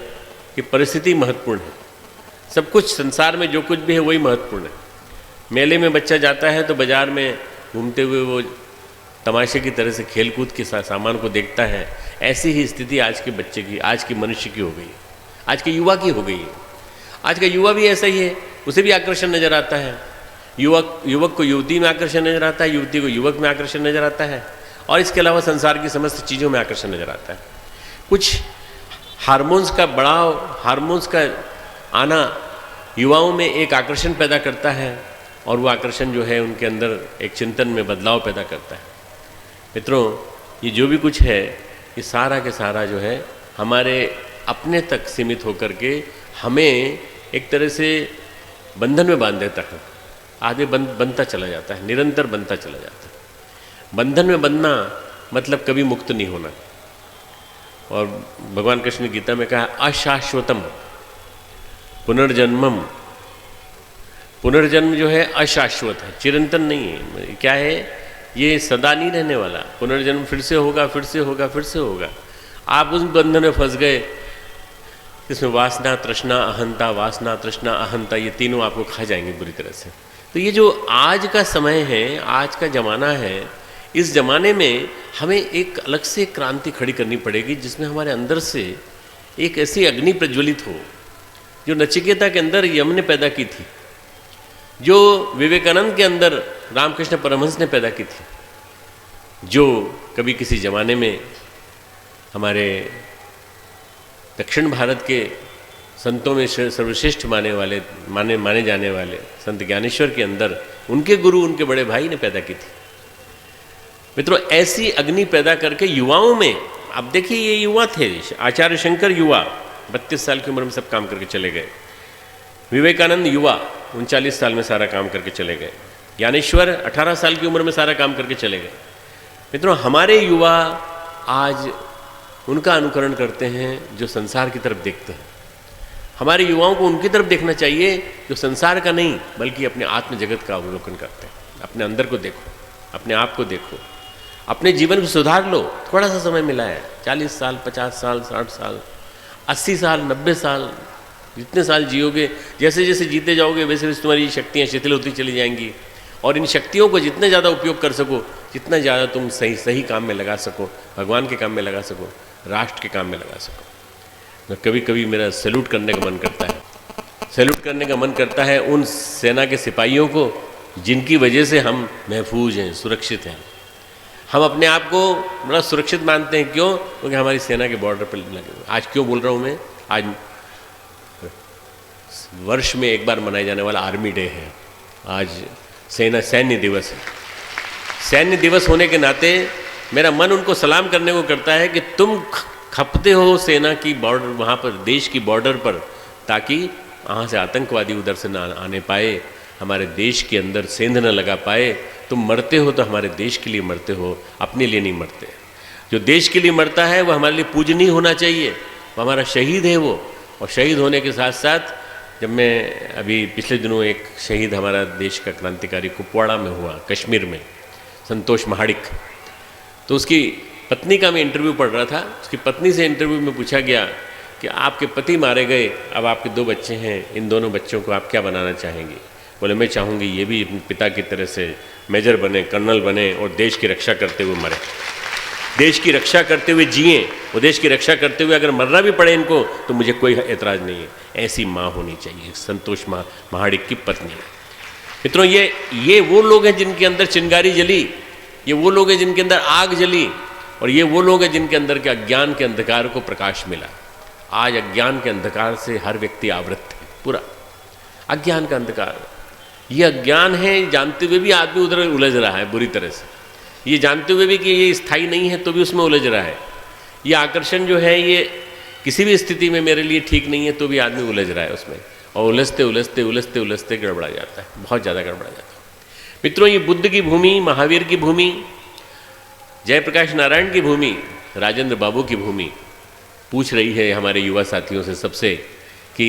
कि परिस्थिति महत्वपूर्ण है। सब कुछ संसार में जो कुछ भी है वही महत्वपूर्ण है। मेले में बच्चा जाता है तो बाज़ार में घूमते हुए वो तमाशे की तरह से खेल कूद के सामान को देखता है। ऐसी ही स्थिति आज के बच्चे की, आज के मनुष्य की हो गई, आज के युवा की हो गई है। आज का युवा भी ऐसा ही है, उसे भी आकर्षण नज़र आता है। युवक को युवती में आकर्षण नज़र आता है, युवती को युवक में आकर्षण नज़र आता है, और इसके अलावा संसार की समस्त चीज़ों में आकर्षण नज़र आता है। कुछ हार्मोन्स का बढ़ाव, हार्मोन्स का आना युवाओं में एक आकर्षण पैदा करता है, और वो आकर्षण जो है उनके अंदर एक चिंतन में बदलाव पैदा करता है। मित्रों, ये जो भी कुछ है ये सारा के सारा जो है हमारे अपने तक सीमित होकर के हमें एक तरह से बंधन में बांध देता है। आगे बनता चला जाता है, निरंतर बनता चला जाता है। बंधन में बंधना मतलब कभी मुक्त नहीं होना। और भगवान कृष्ण ने गीता में कहा अशाश्वतम पुनर्जन्मम। पुनर्जन्म जो है अशाश्वत है, चिरंतन नहीं है। क्या है? ये सदा नहीं रहने वाला। पुनर्जन्म फिर से होगा, फिर से होगा, फिर से होगा। आप उस बंधन में फंस गए इसमें वासना, तृष्णा, अहंता, वासना, तृष्णा, अहंता, ये तीनों आपको खा जाएंगे बुरी तरह से। तो ये जो आज का समय है, आज का ज़माना है, इस ज़माने में हमें एक अलग से क्रांति खड़ी करनी पड़ेगी, जिसमें हमारे अंदर से एक ऐसी अग्नि प्रज्वलित हो जो नचिकेता के अंदर यम ने पैदा की थी, जो विवेकानंद के अंदर रामकृष्ण परमहंस ने पैदा की थी, जो कभी किसी ज़माने में हमारे दक्षिण भारत के संतों में सर्वश्रेष्ठ माने जाने वाले संत ज्ञानेश्वर के अंदर उनके गुरु, उनके बड़े भाई ने पैदा की थी। मित्रों, ऐसी अग्नि पैदा करके युवाओं में, अब देखिए ये युवा थे, आचार्य शंकर युवा 32 साल की उम्र में सब काम करके चले गए। विवेकानंद युवा 39 साल में सारा काम करके चले गए। ज्ञानेश्वर 18 साल की उम्र में सारा काम करके चले गए। मित्रों, हमारे युवा आज उनका अनुकरण करते हैं जो संसार की तरफ देखते हैं। हमारे युवाओं को उनकी तरफ देखना चाहिए जो संसार का नहीं बल्कि अपने आत्म जगत का अवलोकन करते हैं। अपने अंदर को देखो, अपने आप को देखो, अपने जीवन को सुधार लो। थोड़ा सा समय मिला है, 40 साल, 50 साल, 60 साल, 80 साल, 90 साल, जितने साल जियोगे, जैसे जैसे जीते जाओगे वैसे वैसे तुम्हारी शक्तियाँ शिथिल होती चली जाएंगी। और इन शक्तियों को जितने ज़्यादा उपयोग कर सको, जितना ज़्यादा तुम सही काम में लगा सको, भगवान के काम में लगा सको, राष्ट्र के काम में लगा सको। तो कभी कभी मेरा सैल्यूट करने का मन करता है, सैल्यूट करने का मन करता है उन सेना के सिपाहियों को जिनकी वजह से हम महफूज हैं, सुरक्षित हैं। हम अपने आप को बड़ा सुरक्षित मानते हैं। क्यों? क्योंकि हमारी सेना के बॉर्डर पर लगे हुए। आज क्यों बोल रहा हूँ मैं? आज वर्ष में एक बार मनाया जाने वाला आर्मी डे है। आज सैन्य दिवस है। सैन्य दिवस होने के नाते मेरा मन उनको सलाम करने को करता है कि तुम खपते हो सेना की बॉर्डर, वहाँ पर देश की बॉर्डर पर, ताकि वहाँ से आतंकवादी उधर से ना आने पाए, हमारे देश के अंदर सेंध न लगा पाए। तुम मरते हो तो हमारे देश के लिए मरते हो, अपने लिए नहीं मरते। जो देश के लिए मरता है वो हमारे लिए पूजनीय होना चाहिए, वो हमारा शहीद है वो। और शहीद होने के साथ साथ जब मैं अभी पिछले दिनों एक शहीद हमारा देश का क्रांतिकारी कुपवाड़ा में हुआ, कश्मीर में, संतोष महाडिक, तो उसकी पत्नी का मैं इंटरव्यू पढ़ रहा था। उसकी पत्नी से इंटरव्यू में पूछा गया कि आपके पति मारे गए, अब आपके 2 बच्चे हैं, इन दोनों बच्चों को आप क्या बनाना चाहेंगी? बोले मैं चाहूँगी ये भी अपने पिता की तरह से मेजर बने, कर्नल बने और देश की रक्षा करते हुए मरे, देश की रक्षा करते हुए जिए। वो देश की रक्षा करते हुए अगर मरना भी पड़े इनको तो मुझे कोई एतराज़ नहीं है। ऐसी माँ होनी चाहिए संतोष महाडिक की पत्नी। मित्रों, ये वो लोग हैं जिनके अंदर चिंगारी जली, ये वो लोग हैं जिनके अंदर आग जली, और ये वो लोग हैं जिनके अंदर के अज्ञान के अंधकार को प्रकाश मिला। आज अज्ञान के अंधकार से हर व्यक्ति आवृत है, पूरा अज्ञान का अंधकार। ये अज्ञान है जानते हुए भी आदमी उधर उलझ रहा है बुरी तरह से, ये जानते हुए भी कि ये स्थायी नहीं है तो भी उसमें उलझ रहा है। ये आकर्षण जो है ये किसी भी स्थिति में मेरे लिए ठीक नहीं है तो भी आदमी उलझ रहा है उसमें, और उलझते उलझते उलझते उलझते गड़बड़ा जाता है, बहुत ज़्यादा गड़बड़ा जाता है। मित्रों, ये बुद्ध की भूमि, महावीर की भूमि, जयप्रकाश नारायण की भूमि, राजेंद्र बाबू की भूमि पूछ रही है हमारे युवा साथियों से सबसे कि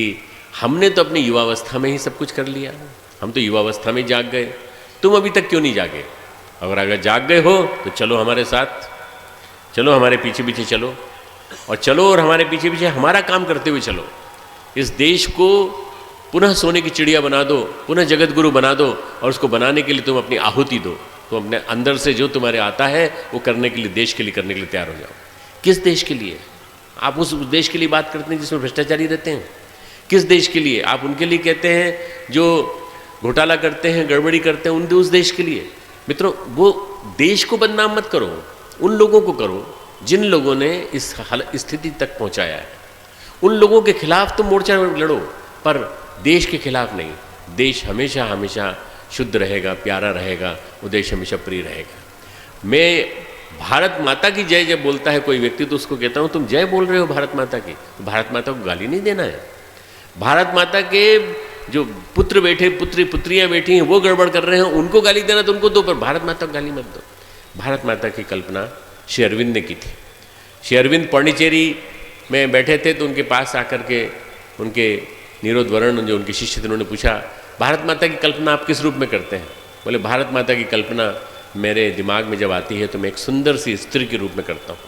हमने तो अपनी युवावस्था में ही सब कुछ कर लिया, हम तो युवावस्था में जाग गए, तुम अभी तक क्यों नहीं जागे? अगर जाग गए हो तो चलो हमारे साथ, चलो हमारे पीछे पीछे चलो, और चलो और हमारे पीछे पीछे हमारा काम करते हुए चलो। इस देश को पुनः सोने की चिड़िया बना दो, पुनः जगत गुरु बना दो, और उसको बनाने के लिए तुम अपनी आहुति दो। तुम अपने अंदर से जो तुम्हारे आता है वो करने के लिए, देश के लिए करने के लिए तैयार हो जाओ। किस देश के लिए? आप उस देश के लिए बात करते हैं जिसमें भ्रष्टाचारी रहते हैं? किस देश के लिए? आप उनके लिए कहते हैं जो घोटाला करते हैं, गड़बड़ी करते हैं, उस देश के लिए। मित्रों, वो देश को बदनाम मत करो, उन लोगों को करो जिन लोगों ने इस स्थिति तक पहुंचाया है। उन लोगों के खिलाफ तुम मोर्चा लड़ो, पर देश के खिलाफ नहीं। देश हमेशा हमेशा शुद्ध रहेगा, प्यारा रहेगा, वो देश हमेशा प्रिय रहेगा। मैं भारत माता की जय जब बोलता है कोई व्यक्ति तो उसको कहता हूँ तुम जय बोल रहे हो भारत माता की, तो भारत माता को गाली नहीं देना है। भारत माता के जो पुत्र बैठे, पुत्रियां बैठी हैं, वो गड़बड़ कर रहे हैं, उनको गाली देना तो उनको दो, पर भारत माता को गाली मत दो। भारत माता की कल्पना श्री अरविंद ने की थी। श्री अरविंद पौंडीचेरी में बैठे थे तो उनके पास आकर के उनके निरोध वर्ण जो उनके शिष्य थे उन्होंने पूछा भारत माता की कल्पना आप किस रूप में करते हैं? बोले भारत माता की कल्पना मेरे दिमाग में जब आती है तो मैं एक सुंदर सी स्त्री के रूप में करता हूँ,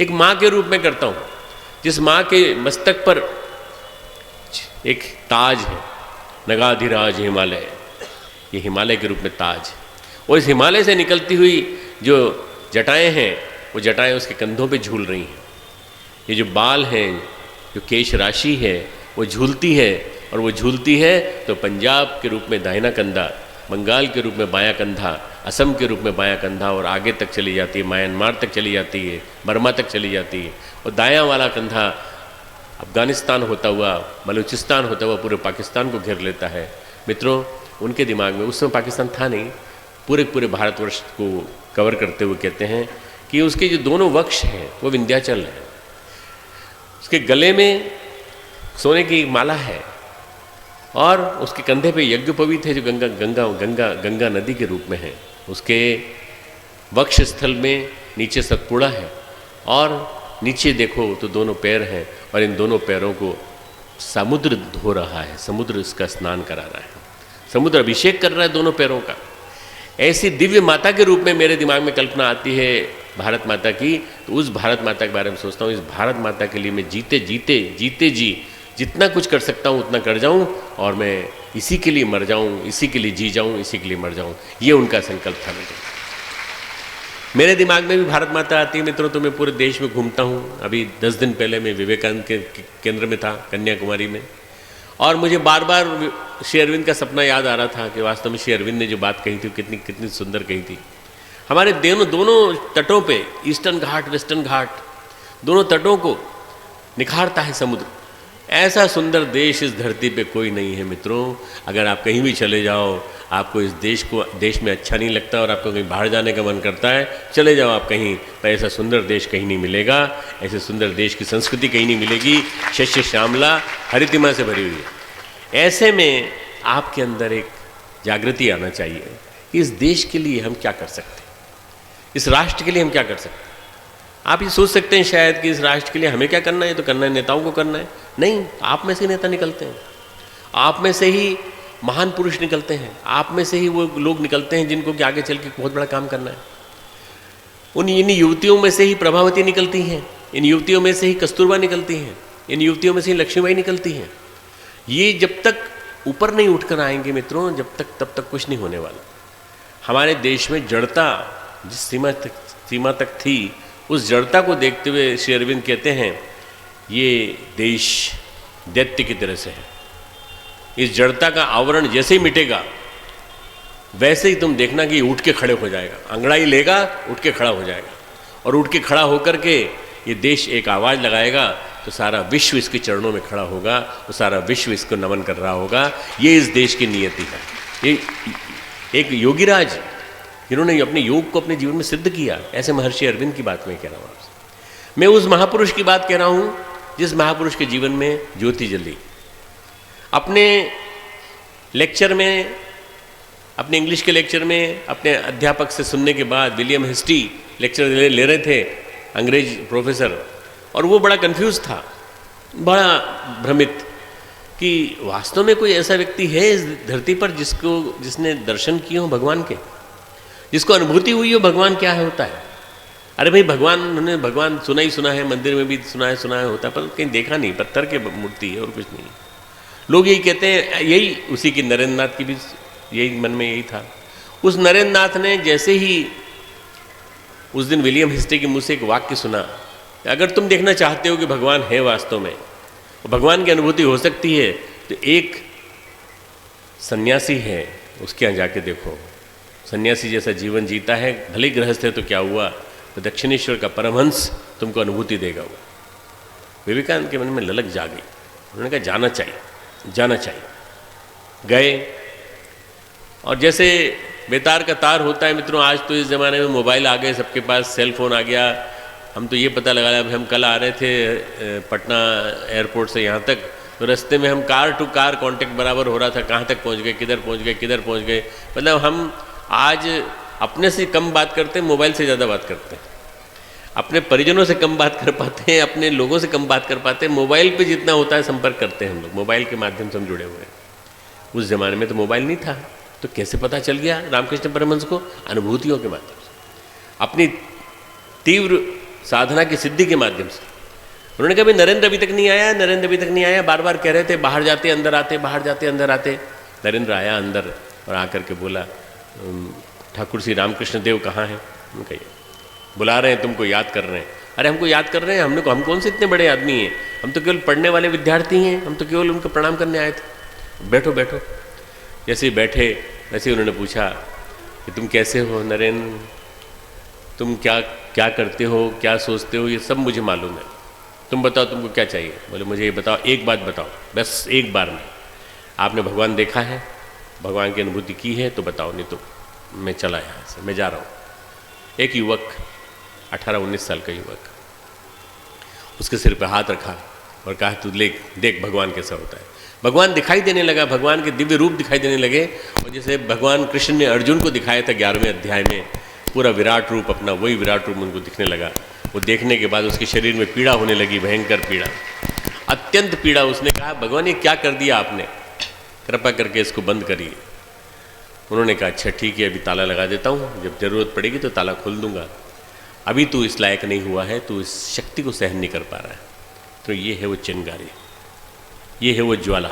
एक माँ के रूप में करता हूँ, जिस माँ के मस्तक पर एक ताज है, नगाधिराज हिमालय, ये हिमालय के रूप में ताज है, और इस हिमालय से निकलती हुई जो जटाएं हैं वो जटाएं उसके कंधों पे झूल रही हैं। ये जो बाल हैं, जो केश राशि है वो झूलती है, और वो झूलती है तो पंजाब के रूप में दाहिना कंधा, बंगाल के रूप में बायां कंधा, असम के रूप में बायां कंधा, और आगे तक चली जाती है, म्यांमार तक चली जाती है, बर्मा तक चली जाती है, और दायां वाला कंधा अफगानिस्तान होता हुआ, बलूचिस्तान होता हुआ पूरे पाकिस्तान को घेर लेता है। मित्रों, उनके दिमाग में उस समय पाकिस्तान था नहीं, पूरे भारतवर्ष को कवर करते हुए कहते हैं कि उसके जो दोनों वक्ष हैं वो विंध्याचल है, उसके गले में सोने की माला है, और उसके कंधे पे यज्ञोपवीत है जो गंगा नदी के रूप में है, उसके वक्ष स्थल में नीचे सतपुड़ा है, और नीचे देखो तो दोनों पैर हैं, और इन दोनों पैरों को समुद्र धो रहा है, समुद्र इसका स्नान करा रहा है, समुद्र अभिषेक कर रहा है दोनों पैरों का। ऐसी दिव्य माता के रूप में मेरे दिमाग में कल्पना आती है भारत माता की, तो उस भारत माता के बारे में सोचता हूँ, इस भारत माता के लिए मैं जीते जी जितना कुछ कर सकता हूँ उतना कर जाऊँ, और मैं इसी के लिए मर जाऊँ, इसी के लिए जी जाऊँ, इसी के लिए मर जाऊँ, ये उनका संकल्प था। मेरे दिमाग में भी भारत माता आती है। मित्रों, तो मैं पूरे देश में घूमता हूँ। अभी 10 दिन पहले मैं विवेकानंद के केंद्र में था, कन्याकुमारी में, और मुझे बार बार श्री अरविंद का सपना याद आ रहा था कि वास्तव में श्री अरविंद ने जो बात कही थी कितनी सुंदर कही थी। हमारे दोनों तटों पे, ईस्टर्न घाट, वेस्टर्न घाट, दोनों तटों को निखारता है समुद्र। ऐसा सुंदर देश इस धरती पे कोई नहीं है। मित्रों, अगर आप कहीं भी चले जाओ, आपको इस देश में अच्छा नहीं लगता और आपको कहीं बाहर जाने का मन करता है, चले जाओ आप कहीं, पर ऐसा सुंदर देश कहीं नहीं मिलेगा, ऐसे सुंदर देश की संस्कृति कहीं नहीं मिलेगी। शस्य श्यामला हरितिमा से भरी हुई है। ऐसे में आपके अंदर एक जागृति आना चाहिए कि इस देश के लिए हम क्या कर सकते हैं, इस राष्ट्र के लिए हम क्या कर सकते हैं। आप ये सोच सकते हैं शायद कि इस राष्ट्र के लिए हमें क्या करना है, तो करना है नेताओं को करना है। नहीं, आप में से नेता निकलते हैं, आप में से ही महान पुरुष निकलते हैं, आप में से ही वो लोग निकलते हैं जिनको कि आगे चल के बहुत बड़ा काम करना है। इन युवतियों में से ही प्रभावती निकलती हैं, इन युवतियों में से ही कस्तूरबा निकलती हैं, इन युवतियों में से ही लक्ष्मीबाई निकलती हैं। ये जब तक ऊपर नहीं उठकर आएंगे मित्रों, तब तक कुछ नहीं होने वाला। हमारे देश में जड़ता जिस सीमा तक थी, उस जड़ता को देखते हुए श्री अरविंद कहते हैं ये देश दैत्य की तरह से है। इस जड़ता का आवरण जैसे ही मिटेगा वैसे ही तुम देखना कि उठ के खड़े हो जाएगा, अंगड़ाई लेगा, उठ के खड़ा हो जाएगा, और उठ के खड़ा होकर के ये देश एक आवाज़ लगाएगा तो सारा विश्व इसके चरणों में खड़ा होगा, तो सारा विश्व इसको नमन कर रहा होगा। ये इस देश की नियति है। ये एक योगीराज जिन्होंने अपने योग को अपने जीवन में सिद्ध किया, ऐसे महर्षि अरविंद की बात मैं कह रहा हूँ आपसे। मैं उस महापुरुष की बात कह रहा हूँ जिस महापुरुष के जीवन में ज्योति जली। अपने लेक्चर में, अपने इंग्लिश के लेक्चर में अपने अध्यापक से सुनने के बाद, विलियम हिस्टी लेक्चर ले रहे थे, अंग्रेज प्रोफेसर, और वो बड़ा कंफ्यूज था, बड़ा भ्रमित कि वास्तव में कोई ऐसा व्यक्ति है इस धरती पर जिसने दर्शन किए हो भगवान के, जिसको अनुभूति हुई हो भगवान क्या है होता है। अरे भाई, भगवान सुना ही सुना है, मंदिर में भी सुना है होता है, पर कहीं देखा नहीं, पत्थर की मूर्ति है और कुछ नहीं। लोग यही कहते हैं, यही उसी की नरेंद्र नाथ की भी यही मन में यही था। उस नरेंद्र नाथ ने जैसे ही उस दिन विलियम हिस्टे के मुंह से एक वाक्य सुना, अगर तुम देखना चाहते हो कि भगवान है वास्तव में, भगवान की अनुभूति हो सकती है, तो एक सन्यासी है उसके यहाँ जाके देखो, सन्यासी जैसा जीवन जीता है, भले गृहस्थ है तो क्या हुआ, तो दक्षिणेश्वर का परमहंस तुमको अनुभूति देगा। वो विवेकानंद के मन में ललक जागी, उन्होंने कहा जाना चाहिए। गए, और जैसे बेतार का तार होता है मित्रों, आज तो इस ज़माने में मोबाइल आ गए, सबके पास सेल फोन आ गया। हम तो ये पता लगा लिया, हम कल आ रहे थे पटना एयरपोर्ट से यहाँ तक, तो रास्ते में हम कार टू कार कांटेक्ट बराबर हो रहा था, कहाँ तक पहुँच गए, किधर पहुँच गए। मतलब हम आज अपने से कम बात करते हैं, मोबाइल से ज़्यादा बात करते हैं, अपने परिजनों से कम बात कर पाते हैं, अपने लोगों से कम बात कर पाते हैं। मोबाइल पे जितना होता है संपर्क करते हैं हम लोग, मोबाइल के माध्यम से हम जुड़े हुए हैं। उस ज़माने में तो मोबाइल नहीं था, तो कैसे पता चल गया रामकृष्ण परमहंस को? अनुभूतियों के माध्यम से, अपनी तीव्र साधना की सिद्धि के माध्यम से। उन्होंने कहा भाई नरेंद्र अभी तक नहीं आया, बार बार कह रहे थे बाहर जाते अंदर आते। नरेंद्र आया अंदर और आकर के बोला, ठाकुर श्री रामकृष्ण देव कहाँ हैं? उनका बुला रहे हैं, तुमको याद कर रहे हैं। अरे हमको याद कर रहे हैं, हम कौन से इतने बड़े आदमी हैं, हम तो केवल पढ़ने वाले विद्यार्थी हैं, हम तो केवल उनको प्रणाम करने आए थे। बैठो। जैसे ही बैठे वैसे ही उन्होंने पूछा कि तुम कैसे हो नरेंद्र, तुम क्या करते हो, क्या सोचते हो, ये सब मुझे मालूम है, तुम बताओ तुमको क्या चाहिए। बोले मुझे ये बताओ, एक बात बताओ, बस एक बार में। आपने भगवान देखा है, भगवान की अनुभूति की है तो बताओ, नहीं तो मैं चला यहाँ से, मैं जा रहा हूँ। एक युवक 18-19 साल का युवक उसके सिर पे हाथ रखा और कहा तू देख भगवान कैसा होता है। भगवान दिखाई देने लगा, भगवान के दिव्य रूप दिखाई देने लगे, और जैसे भगवान कृष्ण ने अर्जुन को दिखाया था 11वें अध्याय में, पूरा विराट रूप अपना, वही विराट रूप उनको दिखने लगा। वो देखने के बाद उसके शरीर में पीड़ा होने लगी, भयंकर पीड़ा, अत्यंत पीड़ा। उसने कहा भगवान ये क्या कर दिया आपने, कृपा करके इसको बंद करिए। उन्होंने कहा अच्छा ठीक है, अभी ताला लगा देता हूँ, जब ज़रूरत पड़ेगी तो ताला खोल दूंगा, अभी तू इस लायक नहीं हुआ है, तू इस शक्ति को सहन नहीं कर पा रहा है। तो ये है वो चिंगारी, ये है वो ज्वाला।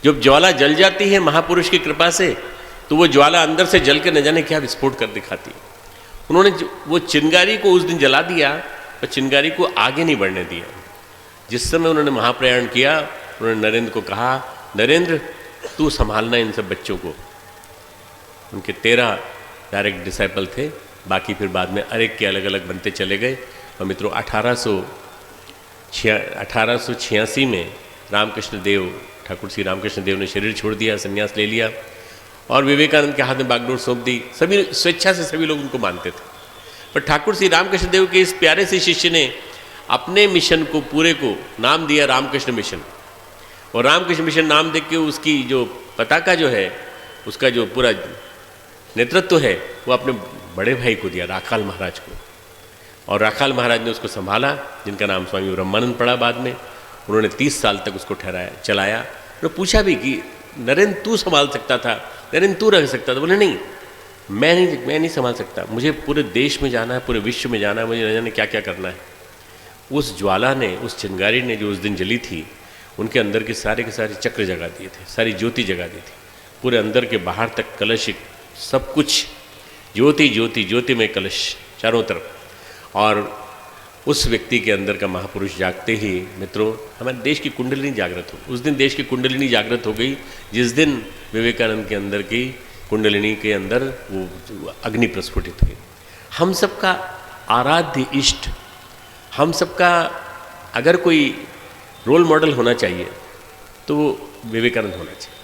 जब ज्वाला जल जाती है महापुरुष की कृपा से, तो वो ज्वाला अंदर से जल के न जाने क्या विस्फोट कर दिखाती है। उन्होंने वो चिंगारी को उस दिन जला दिया और चिंगारी को आगे नहीं बढ़ने दिया। जिस समय उन्होंने महाप्रयाण किया, उन्होंने नरेंद्र को कहा नरेंद्र तू संभालना इन सब बच्चों को। उनके 13 डायरेक्ट डिसाइपल थे, बाकी फिर बाद में अनेक के अलग अलग बनते चले गए। और मित्रों 1886 में रामकृष्ण देव, ठाकुर श्री रामकृष्ण देव ने शरीर छोड़ दिया, संन्यास ले लिया और विवेकानंद के हाथ में बागडोर सौंप दी। सभी स्वेच्छा से सभी लोग उनको मानते थे, पर ठाकुर श्री रामकृष्ण देव के इस प्यारे से शिष्य ने अपने मिशन को पूरे को नाम दिया रामकृष्ण मिशन। और रामकृष्ण मिशन नाम देख के उसकी जो पताका जो है, उसका जो पूरा नेतृत्व है, वो अपने बड़े भाई को दिया, राखाल महाराज को। और राखाल महाराज ने उसको संभाला, जिनका नाम स्वामी ब्रह्मानंद पड़ा बाद में। उन्होंने 30 साल तक उसको चलाया। उन्होंने पूछा भी कि नरेंद्र तू संभाल सकता था, नरेंद्र तू रह सकता था? बोले नहीं, मैं नहीं संभाल सकता, मुझे पूरे देश में जाना है, पूरे विश्व में जाना है, मुझे न जाने क्या क्या करना है। उस ज्वाला ने, उस चिंगारी ने जो उस दिन जली थी, उनके अंदर के सारे चक्र जगा दिए थे, सारी ज्योति जगा दी थी, पूरे अंदर के बाहर तक कलश, सब कुछ ज्योति ज्योति ज्योति में कलश चारों तरफ। और उस व्यक्ति के अंदर का महापुरुष जागते ही मित्रों हमारे देश की कुंडलिनी जागृत हो। उस दिन देश की कुंडलिनी जागृत हो गई, जिस दिन विवेकानंद के अंदर की कुंडलिनी के अंदर वो अग्नि प्रस्फुटित हुई। हम सबका आराध्य इष्ट, हम सबका अगर कोई रोल मॉडल होना चाहिए तो वो विवेकानंद होना चाहिए।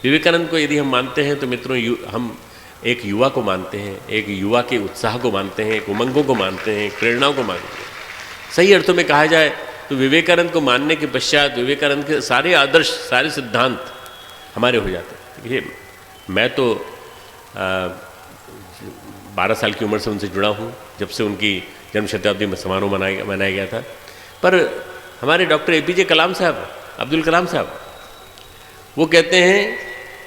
विवेकानंद को यदि हम मानते हैं तो मित्रों हम एक युवा को मानते हैं, एक युवा के उत्साह को मानते हैं, एक उमंगों को मानते हैं, एक प्रेरणाओं को मानते हैं। सही अर्थों में कहा जाए तो विवेकानंद को मानने के पश्चात विवेकानंद के सारे आदर्श, सारे सिद्धांत हमारे हो जाते हैं। देखिए, मैं तो 12 साल की उम्र से उनसे जुड़ा हूँ, जब से उनकी जन्म शताब्दी में समारोह मनाया गया था। पर हमारे डॉक्टर APJ कलाम साहब, अब्दुल कलाम साहब, वो कहते हैं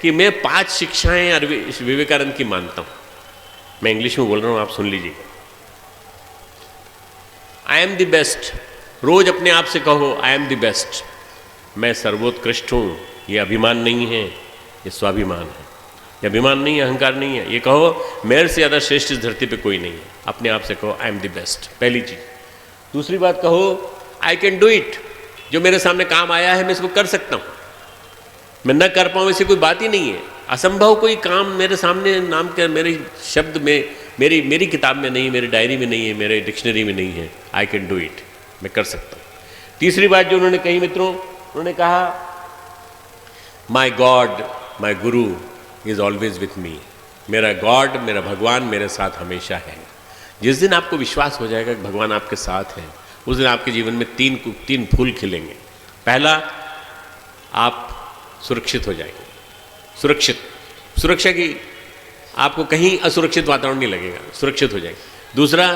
कि मैं 5 शिक्षाएं विवेकानंद की मानता हूँ। मैं इंग्लिश में बोल रहा हूँ, आप सुन लीजिए। आई एम द बेस्ट, रोज अपने आप से कहो आई एम द बेस्ट। मैं सर्वोत्कृष्ट हूँ, ये अभिमान नहीं है, ये स्वाभिमान है। ये अभिमान नहीं है, अहंकार नहीं है। ये कहो मेरे से ज़्यादा श्रेष्ठ इस धरती पे कोई नहीं है। अपने आप से कहो आई एम द बेस्ट, पहली चीज़। दूसरी बात कहो आई कैन डू इट, जो मेरे सामने काम आया है मैं इसको कर सकता हूँ, मैं न कर पाऊँ ऐसी कोई बात ही नहीं है। असंभव कोई काम मेरे सामने नाम के मेरे शब्द में, मेरी किताब में नहीं, मेरी डायरी में नहीं है, मेरे डिक्शनरी में नहीं है। आई कैन डू इट, मैं कर सकता हूँ। तीसरी बात जो उन्होंने कही मित्रों, उन्होंने कहा माई God my Guru is always with me. मेरा गॉड, मेरा भगवान मेरे साथ हमेशा है। जिस दिन आपको विश्वास हो जाएगा कि भगवान आपके साथ है, उस दिन आपके जीवन में तीन फूल खिलेंगे। पहला, आप सुरक्षित हो जाएंगे। सुरक्षा की आपको कहीं असुरक्षित वातावरण नहीं लगेगा, सुरक्षित हो जाएंगे। दूसरा,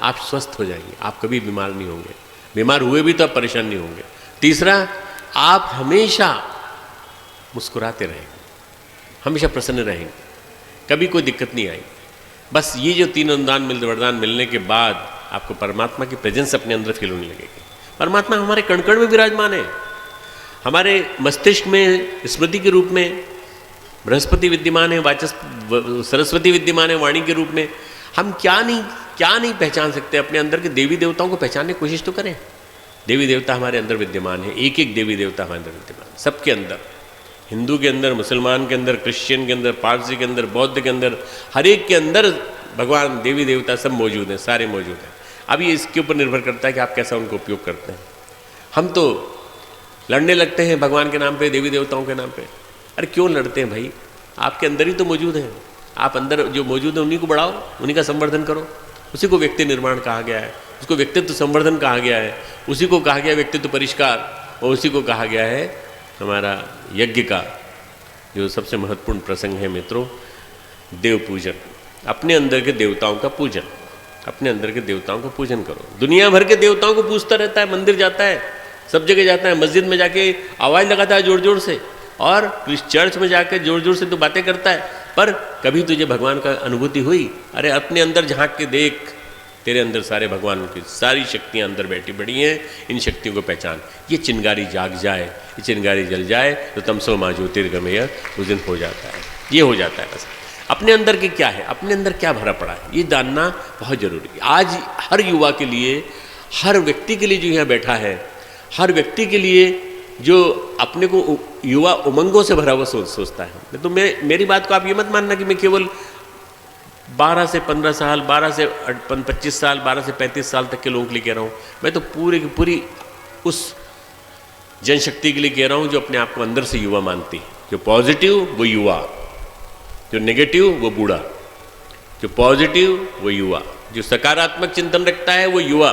आप स्वस्थ हो जाएंगे, आप कभी बीमार नहीं होंगे, बीमार हुए भी तो आप परेशान नहीं होंगे। तीसरा, आप हमेशा मुस्कुराते रहेंगे, हमेशा प्रसन्न रहेंगे, कभी कोई दिक्कत नहीं आएगी। बस ये जो 3 वरदान मिलने के बाद आपको परमात्मा की प्रेजेंस अपने अंदर फील होने लगेगी। परमात्मा हमारे कण कण में विराजमान है, हमारे मस्तिष्क में स्मृति के रूप में बृहस्पति विद्यमान है, सरस्वती विद्यमान है वाणी के रूप में। हम क्या नहीं पहचान सकते अपने अंदर के देवी देवताओं को पहचानने की कोशिश तो करें। देवी देवता हमारे अंदर विद्यमान है, एक एक देवी देवता हमारे अंदर विद्यमान है, सबके अंदर, हिंदू के अंदर, मुसलमान के अंदर, क्रिश्चियन के अंदर, पारसी के अंदर, बौद्ध के अंदर, हर एक के अंदर भगवान देवी देवता सब मौजूद हैं, सारे मौजूद हैं। अब ये इसके ऊपर निर्भर करता है कि आप कैसा उनको उपयोग करते हैं। हम तो लड़ने लगते हैं भगवान के नाम पे, देवी देवताओं के नाम पे। अरे क्यों लड़ते हैं भाई, आपके अंदर ही तो मौजूद हैं। आप अंदर जो मौजूद है उन्हीं को बढ़ाओ, उन्हीं का संवर्धन करो। उसी को व्यक्ति निर्माण कहा गया है, उसको व्यक्तित्व संवर्धन कहा गया है, उसी को कहा गया है व्यक्तित्व परिष्कार, और उसी को कहा गया है हमारा यज्ञ का जो सबसे महत्वपूर्ण प्रसंग है मित्रों, देव पूजन। अपने अंदर के देवताओं का पूजन, अपने अंदर के देवताओं को पूजन करो। दुनिया भर के देवताओं को पूजता रहता है, मंदिर जाता है, सब जगह जाता है, मस्जिद में जाके आवाज़ लगाता है जोर जोर से, और चर्च में जाकर जोर जोर से तो बातें करता है, पर कभी तुझे भगवान का अनुभूति हुई? अरे अपने अंदर झांक के देख, तेरे अंदर सारे भगवान की सारी शक्तियाँ अंदर बैठी बड़ी हैं। इन शक्तियों को पहचान। ये चिंगारी जाग जाए, ये चिंगारी जल जाए तो तमसो माँ ज्योतिर्गमय उस दिन हो जाता है। ये हो जाता है। बस अपने अंदर के क्या है, अपने अंदर क्या भरा पड़ा है, ये जानना बहुत जरूरी है। आज हर युवा के लिए, हर व्यक्ति के लिए जो यहाँ बैठा है, हर व्यक्ति के लिए जो अपने को युवा उमंगों से भरा हुआ सोचता है। तो मेरी बात को आप ये मत मानना कि मैं केवल 12 से 15 साल, 12 से 25 साल, 12 से 35 साल तक के लोगों के लिए कह रहा हूँ। मैं तो पूरी की पूरी उस जनशक्ति के लिए कह रहा हूँ जो अपने आप को अंदर से युवा मानती है। जो पॉजिटिव वो युवा, जो नेगेटिव वो बूढ़ा। जो पॉजिटिव वो युवा, जो सकारात्मक चिंतन रखता है वो युवा,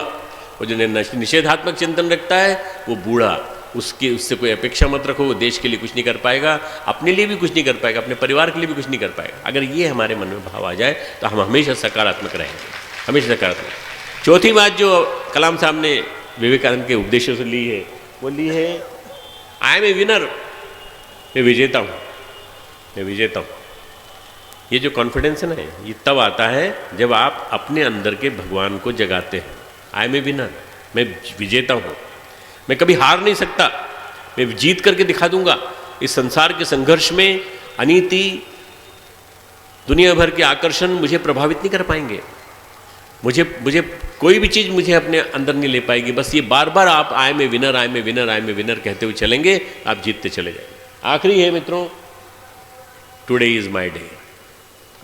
और जो निषेधात्मक चिंतन रखता है वो बूढ़ा। उससे कोई अपेक्षा मत रखो। वो देश के लिए कुछ नहीं कर पाएगा, अपने लिए भी कुछ नहीं कर पाएगा, अपने परिवार के लिए भी कुछ नहीं कर पाएगा। अगर ये हमारे मन में भाव आ जाए तो हम हमेशा सकारात्मक रहेंगे, हमेशा सकारात्मक। चौथी बात जो कलाम साहब ने विवेकानंद के उपदेशों से ली है, वो ली है आई एम ए विनर, मैं विजेता हूँ, मैं विजेता हूँ। ये जो कॉन्फिडेंस है ना, ये तब आता है जब आप अपने अंदर के भगवान को जगाते हैं। आई एम ए विनर, मैं विजेता हूँ, मैं कभी हार नहीं सकता, मैं जीत करके दिखा दूंगा। इस संसार के संघर्ष में अनीति, दुनिया भर के आकर्षण मुझे प्रभावित नहीं कर पाएंगे। मुझे कोई भी चीज़ मुझे अपने अंदर नहीं ले पाएगी। बस ये बार बार आप I am a winner, I am a winner, I am a winner कहते हुए चलेंगे, आप जीतते चले जाएंगे। आखिरी है मित्रों, टुडे इज माई डे,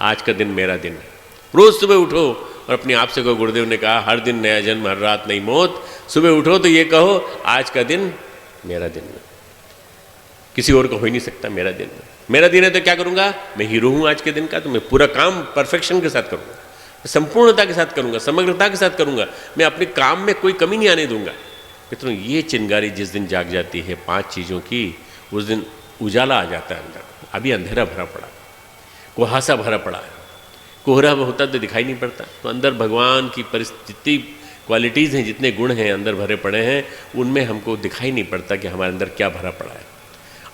आज का दिन मेरा दिन है। रोज सुबह उठो और अपने आप से कहो, गुरुदेव ने कहा हर दिन नया जन्म, हर रात नई मौत। सुबह उठो तो ये कहो आज का दिन मेरा दिन है, किसी और को हो ही नहीं सकता। मेरा दिन है, मेरा दिन है तो क्या करूंगा, मैं हीरो हूं आज के दिन का, तो मैं पूरा काम परफेक्शन के साथ करूंगा, संपूर्णता के साथ करूंगा, समग्रता के साथ करूंगा। मैं अपने काम में कोई कमी नहीं आने दूंगा। मित्रों, ये चिंगारी जिस दिन जाग जाती है 5 चीज़ों की, उस दिन उजाला आ जाता है अंदर। अभी अंधेरा भरा पड़ा, कुहासा भरा पड़ा है, कोहरा होता तो दिखाई नहीं पड़ता। तो अंदर भगवान की परिस्थिति क्वालिटीज़ हैं, जितने गुण हैं अंदर भरे पड़े हैं, उनमें हमको दिखाई नहीं पड़ता कि हमारे अंदर क्या भरा पड़ा है।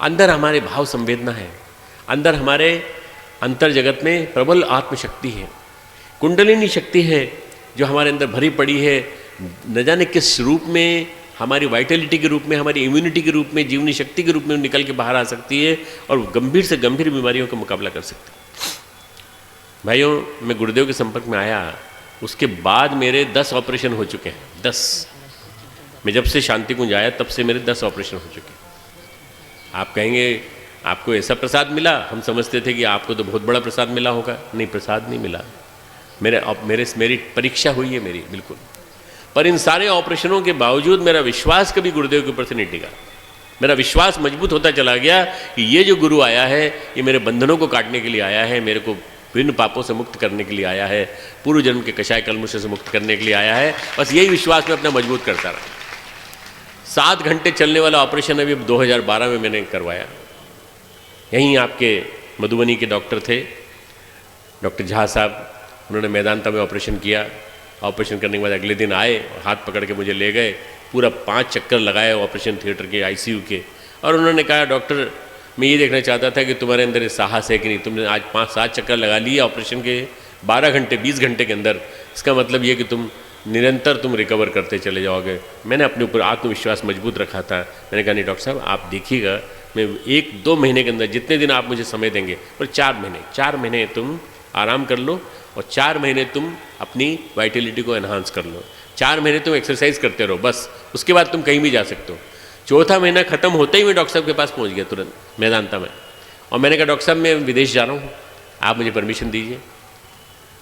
अंदर हमारे भाव संवेदना है, अंदर हमारे अंतर जगत में प्रबल आत्मशक्ति है, कुंडलिनी शक्ति है जो हमारे अंदर भरी पड़ी है। न जाने किस रूप में, हमारी वाइटलिटी के रूप में, हमारी इम्यूनिटी के रूप में, जीवनी शक्ति के रूप में निकल के बाहर आ सकती है और गंभीर से गंभीर बीमारियों का मुकाबला कर सकती है। भाइयों, मैं गुरुदेव के संपर्क में आया, उसके बाद मेरे 10 ऑपरेशन हो चुके हैं। 10, मैं जब से शांति कुंज आया तब से मेरे 10 ऑपरेशन हो चुके हैं। आप कहेंगे आपको ऐसा प्रसाद मिला, हम समझते थे कि आपको तो बहुत बड़ा प्रसाद मिला होगा। नहीं, प्रसाद नहीं मिला, मेरी परीक्षा हुई है मेरी, बिल्कुल। पर इन सारे ऑपरेशनों के बावजूद मेरा विश्वास कभी गुरुदेव के ऊपर से नहीं टिका। मेरा विश्वास मजबूत होता चला गया कि ये जो गुरु आया है, ये मेरे बंधनों को काटने के लिए आया है, मेरे को विभिन्न पापों से मुक्त करने के लिए आया है, पूर्व जन्म के कषाय कलमुश से मुक्त करने के लिए आया है। बस यही विश्वास मैं अपना मजबूत करता रहा। 7 घंटे चलने वाला ऑपरेशन अभी 2012 में मैंने करवाया। यहीं आपके मधुबनी के डॉक्टर थे, डॉक्टर झा साहब, उन्होंने मैदानता में ऑपरेशन किया। ऑपरेशन करने के बाद अगले दिन आए, हाथ पकड़ के मुझे ले गए, पूरा 5 चक्कर लगाए ऑपरेशन थिएटर के, आईसीयू के, और उन्होंने कहा डॉक्टर मैं ये देखना चाहता था कि तुम्हारे अंदर ये साहस है कि नहीं। तुमने आज 5-7 चक्कर लगा लिए ऑपरेशन के 12 घंटे 20 घंटे के अंदर, इसका मतलब ये कि तुम निरंतर रिकवर करते चले जाओगे। मैंने अपने ऊपर आत्मविश्वास मजबूत रखा था। मैंने कहा नहीं डॉक्टर साहब, आप देखिएगा, मैं 1-2 महीने के अंदर, जितने दिन आप मुझे समय देंगे, और 4 महीने तुम आराम कर लो और 4 महीने तुम अपनी वाइटलिटी को एनहांस कर लो, 4 महीने तुम एक्सरसाइज करते रहो, बस उसके बाद तुम कहीं भी जा सकते हो। 4था महीना खत्म होते ही मैं डॉक्टर साहब के पास पहुंच गया तुरंत मैदानता में, और मैंने कहा डॉक्टर साहब मैं विदेश जा रहा हूँ, आप मुझे परमिशन दीजिए।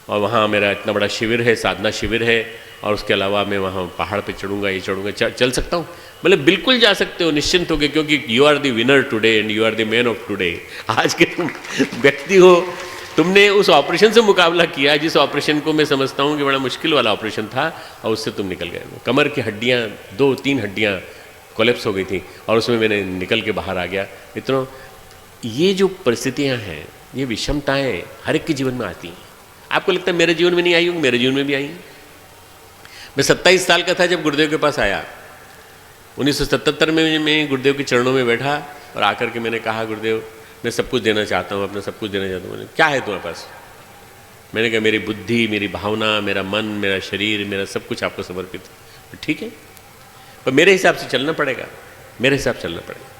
और वहाँ मेरा इतना बड़ा शिविर है, साधना शिविर है, और उसके अलावा मैं वहाँ पहाड़ पे चढ़ूँगा, ये चढ़ूँगा, चल सकता हूँ? बोले बिल्कुल जा सकते हो, निश्चिंत होकर, क्योंकि you are the winner today and you are the man of today. आज के तुम व्यक्ति हो, तुमने उस ऑपरेशन से मुकाबला किया जिस ऑपरेशन को मैं समझता हूँ कि बड़ा मुश्किल वाला ऑपरेशन था, और उससे तुम निकल गए। कमर की हड्डियाँ, 2-3 हड्डियाँ कोलैप्स हो गई थी, और उसमें मैंने निकल के बाहर आ गया। मित्रों, ये जो परिस्थितियाँ हैं, ये विषमताएँ हर एक के जीवन में आती हैं। आपको लगता है मेरे जीवन में नहीं आई होंगी? मेरे जीवन में भी आई हैं। मैं 27 साल का था जब गुरुदेव के पास आया। 1977 में मैं गुरुदेव के चरणों में बैठा और आकर के मैंने कहा, गुरुदेव मैं सब कुछ देना चाहता हूँ, अपना सब कुछ देना चाहता हूँ। क्या है तुम्हारे पास? मैंने कहा मेरी बुद्धि, मेरी भावना, मेरा मन, मेरा शरीर, मेरा सब कुछ आपको समर्पित है। ठीक है, पर मेरे हिसाब से चलना पड़ेगा, मेरे हिसाब से चलना पड़ेगा।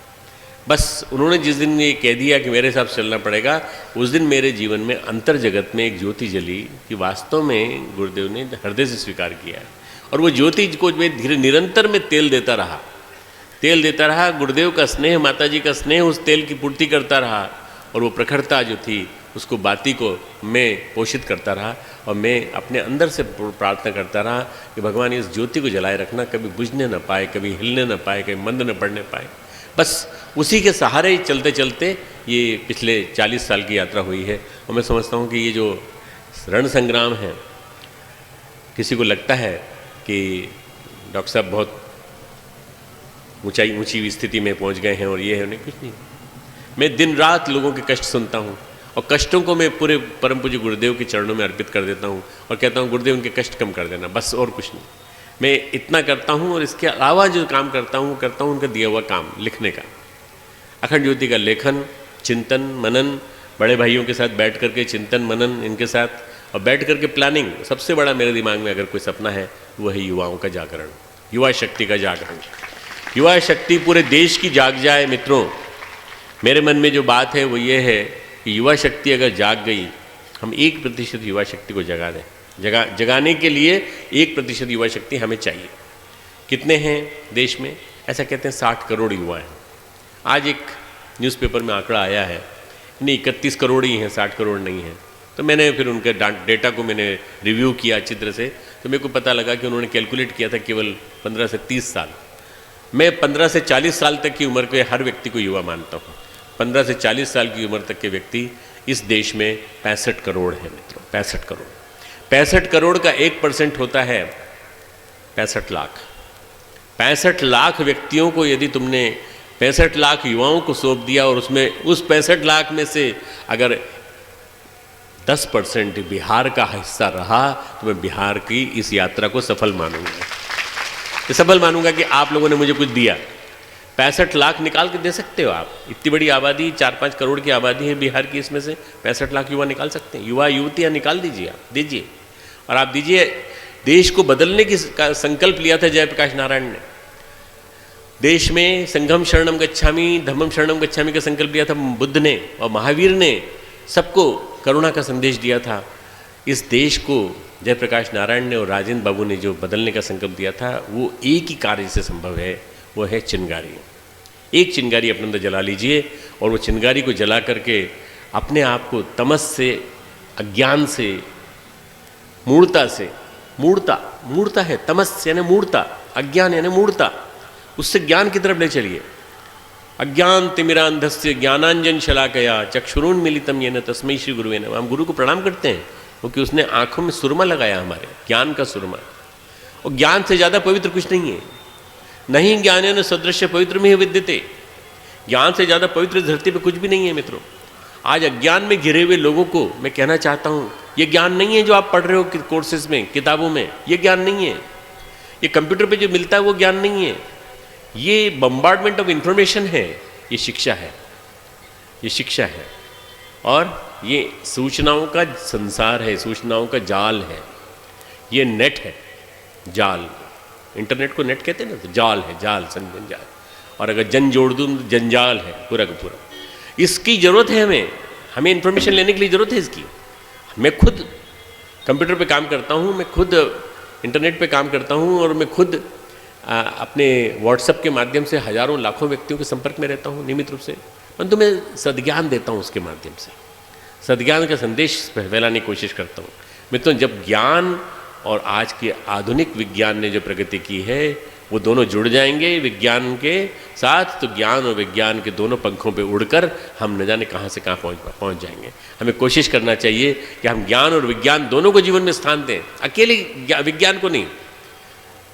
बस उन्होंने जिस दिन ये कह दिया कि मेरे हिसाब से चलना पड़ेगा, उस दिन मेरे जीवन में अंतर जगत में एक ज्योति जली कि वास्तव में गुरुदेव ने हृदय से स्वीकार किया है। और वो ज्योति को मैं धीरे निरंतर में तेल देता रहा। गुरुदेव का स्नेह, माता जी का स्नेह उस तेल की पूर्ति करता रहा, और वो प्रखरता जो थी उसको, बाती को मैं पोषित करता रहा। और मैं अपने अंदर से प्रार्थना करता रहा कि भगवान इस ज्योति को जलाए रखना, कभी बुझने न पाए, कभी हिलने न पाए, कभी मंद न पड़ने पाए। बस उसी के सहारे चलते चलते ये पिछले 40 साल की यात्रा हुई है। और मैं समझता हूँ कि ये जो रण संग्राम है, किसी को लगता है कि डॉक्टर साहब बहुत ऊंची स्थिति में पहुंच गए हैं और ये है, उन्हें कुछ नहीं। मैं दिन रात लोगों के कष्ट सुनता हूँ और कष्टों को मैं पूरे परम पूज्य गुरुदेव के चरणों में अर्पित कर देता हूँ और कहता हूँ गुरुदेव उनके कष्ट कम कर देना, बस और कुछ नहीं। मैं इतना करता हूँ और इसके अलावा जो काम करता हूँ उनका दिया हुआ काम लिखने का, अखंड ज्योति का लेखन, चिंतन मनन, बड़े भाइयों के साथ बैठ करके चिंतन मनन इनके साथ और बैठ करके प्लानिंग। सबसे बड़ा मेरे दिमाग में अगर कोई सपना है वो है युवाओं का जागरण, युवा शक्ति का जागरण। युवा शक्ति पूरे देश की जाग जाए। मित्रों, मेरे मन में जो बात है वो ये है कि युवा शक्ति अगर जाग गई, हम 1% युवा शक्ति को जगा दें। जगाने के लिए 1% युवा शक्ति हमें चाहिए। कितने हैं देश में? ऐसा कहते हैं 60 करोड़ युवा हैं। आज एक न्यूज़पेपर में आंकड़ा आया है, नहीं 31 करोड़ ही हैं, 60 करोड़ नहीं हैं। तो मैंने फिर उनके डेटा को मैंने रिव्यू किया अच्छी तरह से, तो मेरे को पता लगा कि उन्होंने कैलकुलेट किया था केवल 15 से 30 साल। मैं 15 से 40 साल तक की उम्र के हर व्यक्ति को युवा मानता हूँ। 15 से 40 साल की उम्र तक के व्यक्ति इस देश में 65 करोड़ हैं मित्रों, 65 करोड़। 65 करोड़ का 1% होता है 65 लाख। 65 लाख व्यक्तियों को यदि तुमने 65 लाख युवाओं को सौंप दिया और उसमें उस 65 लाख में से अगर 10% बिहार का हिस्सा रहा तो मैं बिहार की इस यात्रा को सफल मानूंगा। सफल मानूंगा कि आप लोगों ने मुझे कुछ दिया। 65 लाख निकाल के दे सकते हो आप? इतनी बड़ी आबादी, 4-5 करोड़ की आबादी है बिहार की, इसमें से 65 लाख युवा निकाल सकते हैं। युवा युवतियाँ निकाल दीजिए, आप दीजिए। और आप दीजिए, देश को बदलने की का संकल्प लिया था जयप्रकाश नारायण ने। देश में संघम शरणम गच्छामि, धम्मम शरणम गच्छामि का संकल्प लिया था बुद्ध ने, और महावीर ने सबको करुणा का संदेश दिया था। इस देश को जयप्रकाश नारायण ने और राजेंद्र बाबू ने जो बदलने का संकल्प दिया था, वो एक ही कार्य से संभव है, वो है चिंगारी। एक चिंगारी अपने अंदर जला लीजिए और वो चिंगारी को जला करके अपने आप को तमस से, अज्ञान से, मूढ़ता से, मूढ़ता है तमस यानी मूढ़ता, अज्ञान यानी मूढ़ता, उससे ज्ञान की तरफ ले चलिए। अज्ञान तिमिरांधस्य ज्ञानांजन शलाकया चक्षुरुन्मीलितं येन तस्मै श्री गुरुवे नमः। हम गुरु को प्रणाम करते हैं क्योंकि उसने आंखों में सुरमा लगाया, हमारे ज्ञान का सुरमा। और ज्ञान से ज़्यादा पवित्र कुछ नहीं है। नहीं ज्ञानेन सदृश्य पवित्र में ही विद्यते। ज्ञान से ज़्यादा पवित्र धरती पे कुछ भी नहीं है मित्रों। आज अज्ञान में घिरे हुए लोगों को मैं कहना चाहता हूँ, ये ज्ञान नहीं है जो आप पढ़ रहे हो कोर्सेज में, किताबों में, ये ज्ञान नहीं है। ये कंप्यूटर पे जो मिलता है वो ज्ञान नहीं है। ये बम्बार्डमेंट ऑफ इंफॉर्मेशन है, ये शिक्षा है, ये शिक्षा है। और ये सूचनाओं का संसार है, सूचनाओं का जाल है, ये नेट है, जाल। इंटरनेट को नेट कहते हैं ना, तो जाल है, जाल संजन जाल। और अगर जन जोड़ दूँ तो जंजाल है पूरा का पूरा। इसकी ज़रूरत है हमें इन्फॉर्मेशन लेने के लिए ज़रूरत है इसकी। मैं खुद कंप्यूटर पे काम करता हूँ, मैं खुद इंटरनेट पे काम करता हूँ, और मैं खुद अपने व्हाट्सएप के माध्यम से हज़ारों लाखों व्यक्तियों के संपर्क में रहता हूँ नियमित रूप से। परंतु मैं सद्ज्ञान देता हूँ, उसके माध्यम से सद्ज्ञान का संदेश फैलाने की कोशिश करता हूँ। मित्रों, जब ज्ञान और आज के आधुनिक विज्ञान ने जो प्रगति की है वो दोनों जुड़ जाएंगे विज्ञान के साथ, तो ज्ञान और विज्ञान के दोनों पंखों पे उड़कर हम न जाने कहाँ से कहाँ पहुँच जाएंगे। हमें कोशिश करना चाहिए कि हम ज्ञान और विज्ञान दोनों को जीवन में स्थान दें, अकेले विज्ञान को नहीं।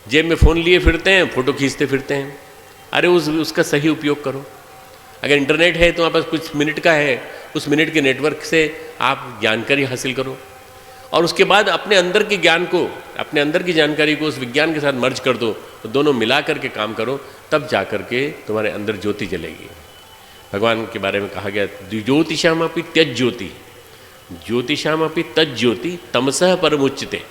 जेब में फ़ोन लिए फिरते हैं, फ़ोटो खींचते फिरते हैं, अरे उसका सही उपयोग करो। अगर इंटरनेट है तो आपके पास कुछ मिनट का है, उस मिनट के नेटवर्क से आप जानकारी हासिल करो, और उसके बाद अपने अंदर के ज्ञान को, अपने अंदर की जानकारी को उस विज्ञान के साथ मर्ज कर दो, तो दोनों मिला करके काम करो, तब जा कर के तुम्हारे अंदर ज्योति जलेगी। भगवान के बारे में कहा गया, ज्योतिषामपि त्यज ज्योति, ज्योतिषामपि तज ज्योति तमसः परमुच्यते।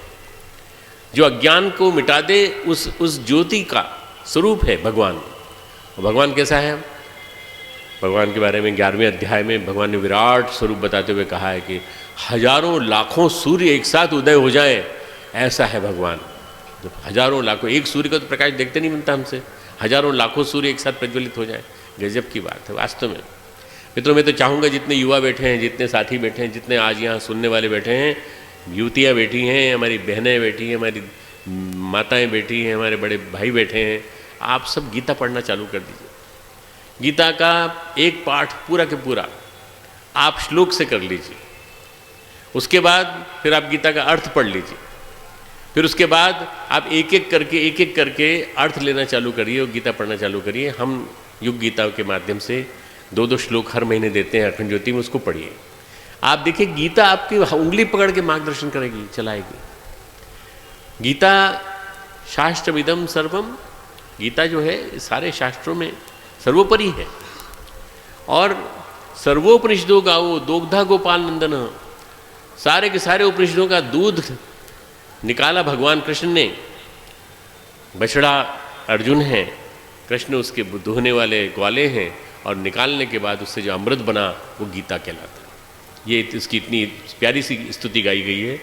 जो अज्ञान को मिटा दे उस ज्योति का स्वरूप है भगवान। और भगवान कैसा है? भगवान के बारे में 11वें अध्याय में भगवान ने विराट स्वरूप बताते हुए कहा है कि हजारों लाखों सूर्य एक साथ उदय हो जाए, ऐसा है भगवान। जब हजारों लाखों, एक सूर्य का तो प्रकाश देखते नहीं बनता हमसे, हजारों लाखों सूर्य एक साथ प्रज्वलित हो जाए, गजब की बात है वास्तव में। मित्रों, मैं तो चाहूँगा जितने युवा बैठे हैं, जितने साथी बैठे हैं, जितने आज यहाँ सुनने वाले बैठे हैं, युवतियाँ बैठी हैं, हमारी बहनें बैठी हैं, हमारी माताएं बैठी हैं, हमारे बड़े भाई बैठे हैं, आप सब गीता पढ़ना चालू कर दीजिए। गीता का एक पाठ पूरा के पूरा आप श्लोक से कर लीजिए, उसके बाद फिर आप गीता का अर्थ पढ़ लीजिए, फिर उसके बाद आप एक एक करके अर्थ लेना चालू करिए और गीता पढ़ना चालू करिए। हम युग गीता के माध्यम से 2-2 श्लोक हर महीने देते हैं अखंड ज्योति में, उसको पढ़िए। आप देखिए गीता आपकी उंगली पकड़ के मार्गदर्शन करेगी, चलाएगी। गीता शास्त्रविदम सर्वम, गीता जो है सारे शास्त्रों में सर्वोपरि है। और सर्वोपनिषदों गाओ दोग्धा गोपाल नंदन, सारे के सारे उपनिषदों का दूध निकाला भगवान कृष्ण ने। बछड़ा अर्जुन है, कृष्ण उसके दुहने वाले ग्वाले हैं, और निकालने के बाद उससे जो अमृत बना वो गीता कहलाता है। ये इसकी इतनी प्यारी सी स्तुति गाई गई है।